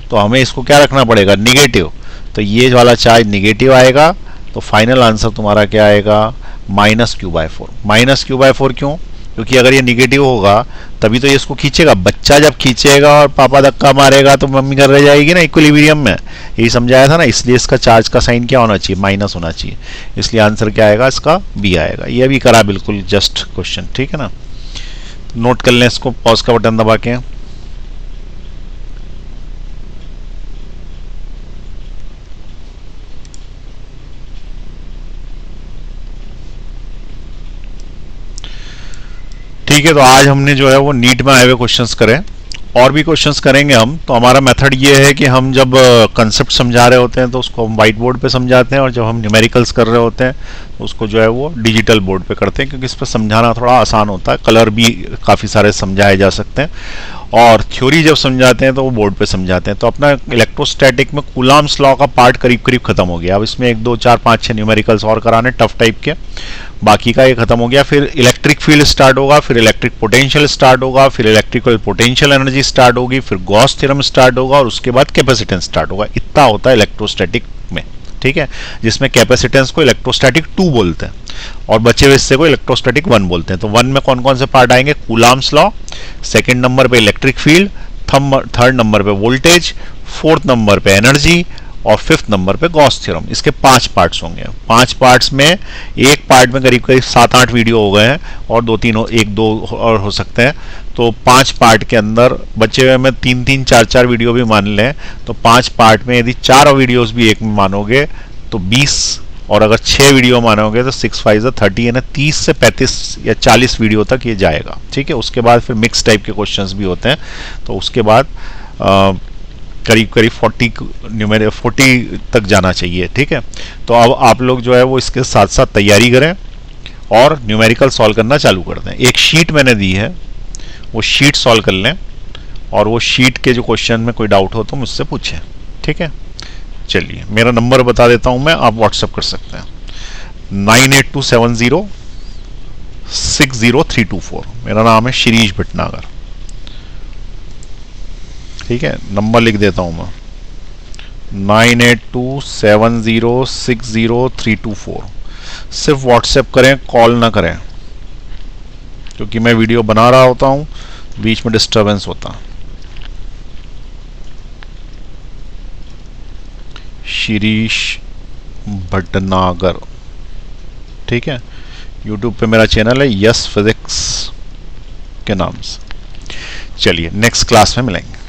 तो हमें इसको क्या रखना पड़ेगा? निगेटिव। तो ये वाला चार्ज निगेटिव आएगा, तो फाइनल आंसर तुम्हारा क्या आएगा? -q/4। -q/4 क्यों? क्योंकि अगर ये निगेटिव होगा तभी तो ये इसको खींचेगा, बच्चा जब खींचेगा और पापा धक्का मारेगा तो मम्मी कर रह जाएगी ना इक्विलिब्रियम में, यही समझाया था ना। इसलिए इसका चार्ज का साइन क्या होना चाहिए? माइनस होना चाहिए, इसलिए आंसर क्या आएगा? इसका बी आएगा। ये भी करा बिल्कुल जस्ट क्वेश्चन, ठीक है ना। नोट कर लें इसको, पॉज का बटन दबा के। ठीक है, तो आज हमने जो है वो नीट में आए हुए क्वेश्चंस करे, और भी क्वेश्चंस करेंगे हम। तो हमारा मेथड ये है कि हम जब कंसेप्ट समझा रहे होते हैं तो उसको हम व्हाइट बोर्ड पे समझाते हैं, और जब हम न्यूमेरिकल्स कर रहे होते हैं तो उसको जो है वो डिजिटल बोर्ड पे करते हैं, क्योंकि इस पर समझाना थोड़ा आसान होता है, कलर भी काफ़ी सारे समझाए जा सकते हैं, और थ्योरी जब समझाते हैं तो वो बोर्ड पे समझाते हैं। तो अपना इलेक्ट्रोस्टैटिक में कूलम्ब्स लॉ का पार्ट करीब करीब खत्म हो गया। अब इसमें 1 2 4 5 6 न्यूमेरिकल्स और कराने टफ टाइप के, बाकी का ये खत्म हो गया। फिर इलेक्ट्रिक फील्ड स्टार्ट होगा, फिर इलेक्ट्रिक पोटेंशियल स्टार्ट होगा, फिर इलेक्ट्रिकल पोटेंशियल एनर्जी स्टार्ट होगी, फिर गॉस थ्योरम स्टार्ट होगा, और उसके बाद कैपेसिटेंस स्टार्ट होगा। इतना होता है इलेक्ट्रोस्टैटिक में, ठीक है, जिसमें कैपेसिटेंस को इलेक्ट्रोस्टैटिक 2 बोलते हैं और बचे हुए हिस्से को इलेक्ट्रोस्टैटिक 1 बोलते हैं। तो 1 में कौन कौन से पार्ट आएंगे? कूलाम्स लॉ, सेकंड नंबर पे इलेक्ट्रिक फील्ड, थर्ड नंबर पे वोल्टेज, फोर्थ नंबर पे एनर्जी और फिफ्थ नंबर पे गॉस थ्योरम। इसके 5 पार्ट्स होंगे। 5 पार्ट्स में एक पार्ट में करीब करीब 7-8 वीडियो हो गए हैं और 1-2 और हो सकते हैं। तो 5 पार्ट के अंदर बचे हुए में 3-3, 4-4 वीडियो भी मान लें तो 5 पार्ट में यदि 4 वीडियोस भी एक में मानोगे तो 20, और अगर 6 वीडियो मानोगे तो 6 5 30, यानी 30 से 35 या 40 वीडियो तक ये जाएगा। ठीक है, उसके बाद फिर मिक्स टाइप के क्वेश्चंस भी होते हैं। तो उसके बाद करीब करीब 40 तक जाना चाहिए। ठीक है, तो अब आप लोग जो है वो इसके साथ साथ तैयारी करें और न्यूमेरिकल सॉल्व करना चालू कर दें। एक शीट मैंने दी है, वो शीट सॉल्व कर लें और वो शीट के जो क्वेश्चन में कोई डाउट हो तो मुझसे पूछें। ठीक है, चलिए मेरा नंबर बता देता हूं मैं, आप व्हाट्सएप कर सकते हैं 9827060324। मेरा नाम है शिरीष भटनागर। ठीक है, नंबर लिख देता हूं मैं 9827060324। सिर्फ व्हाट्सएप करें, कॉल ना करें, क्योंकि मैं वीडियो बना रहा होता हूं, बीच में डिस्टरबेंस होता। शिरीष भटनागर। ठीक है, यूट्यूब पे मेरा चैनल है यस फिजिक्स के नाम से। चलिए नेक्स्ट क्लास में मिलेंगे।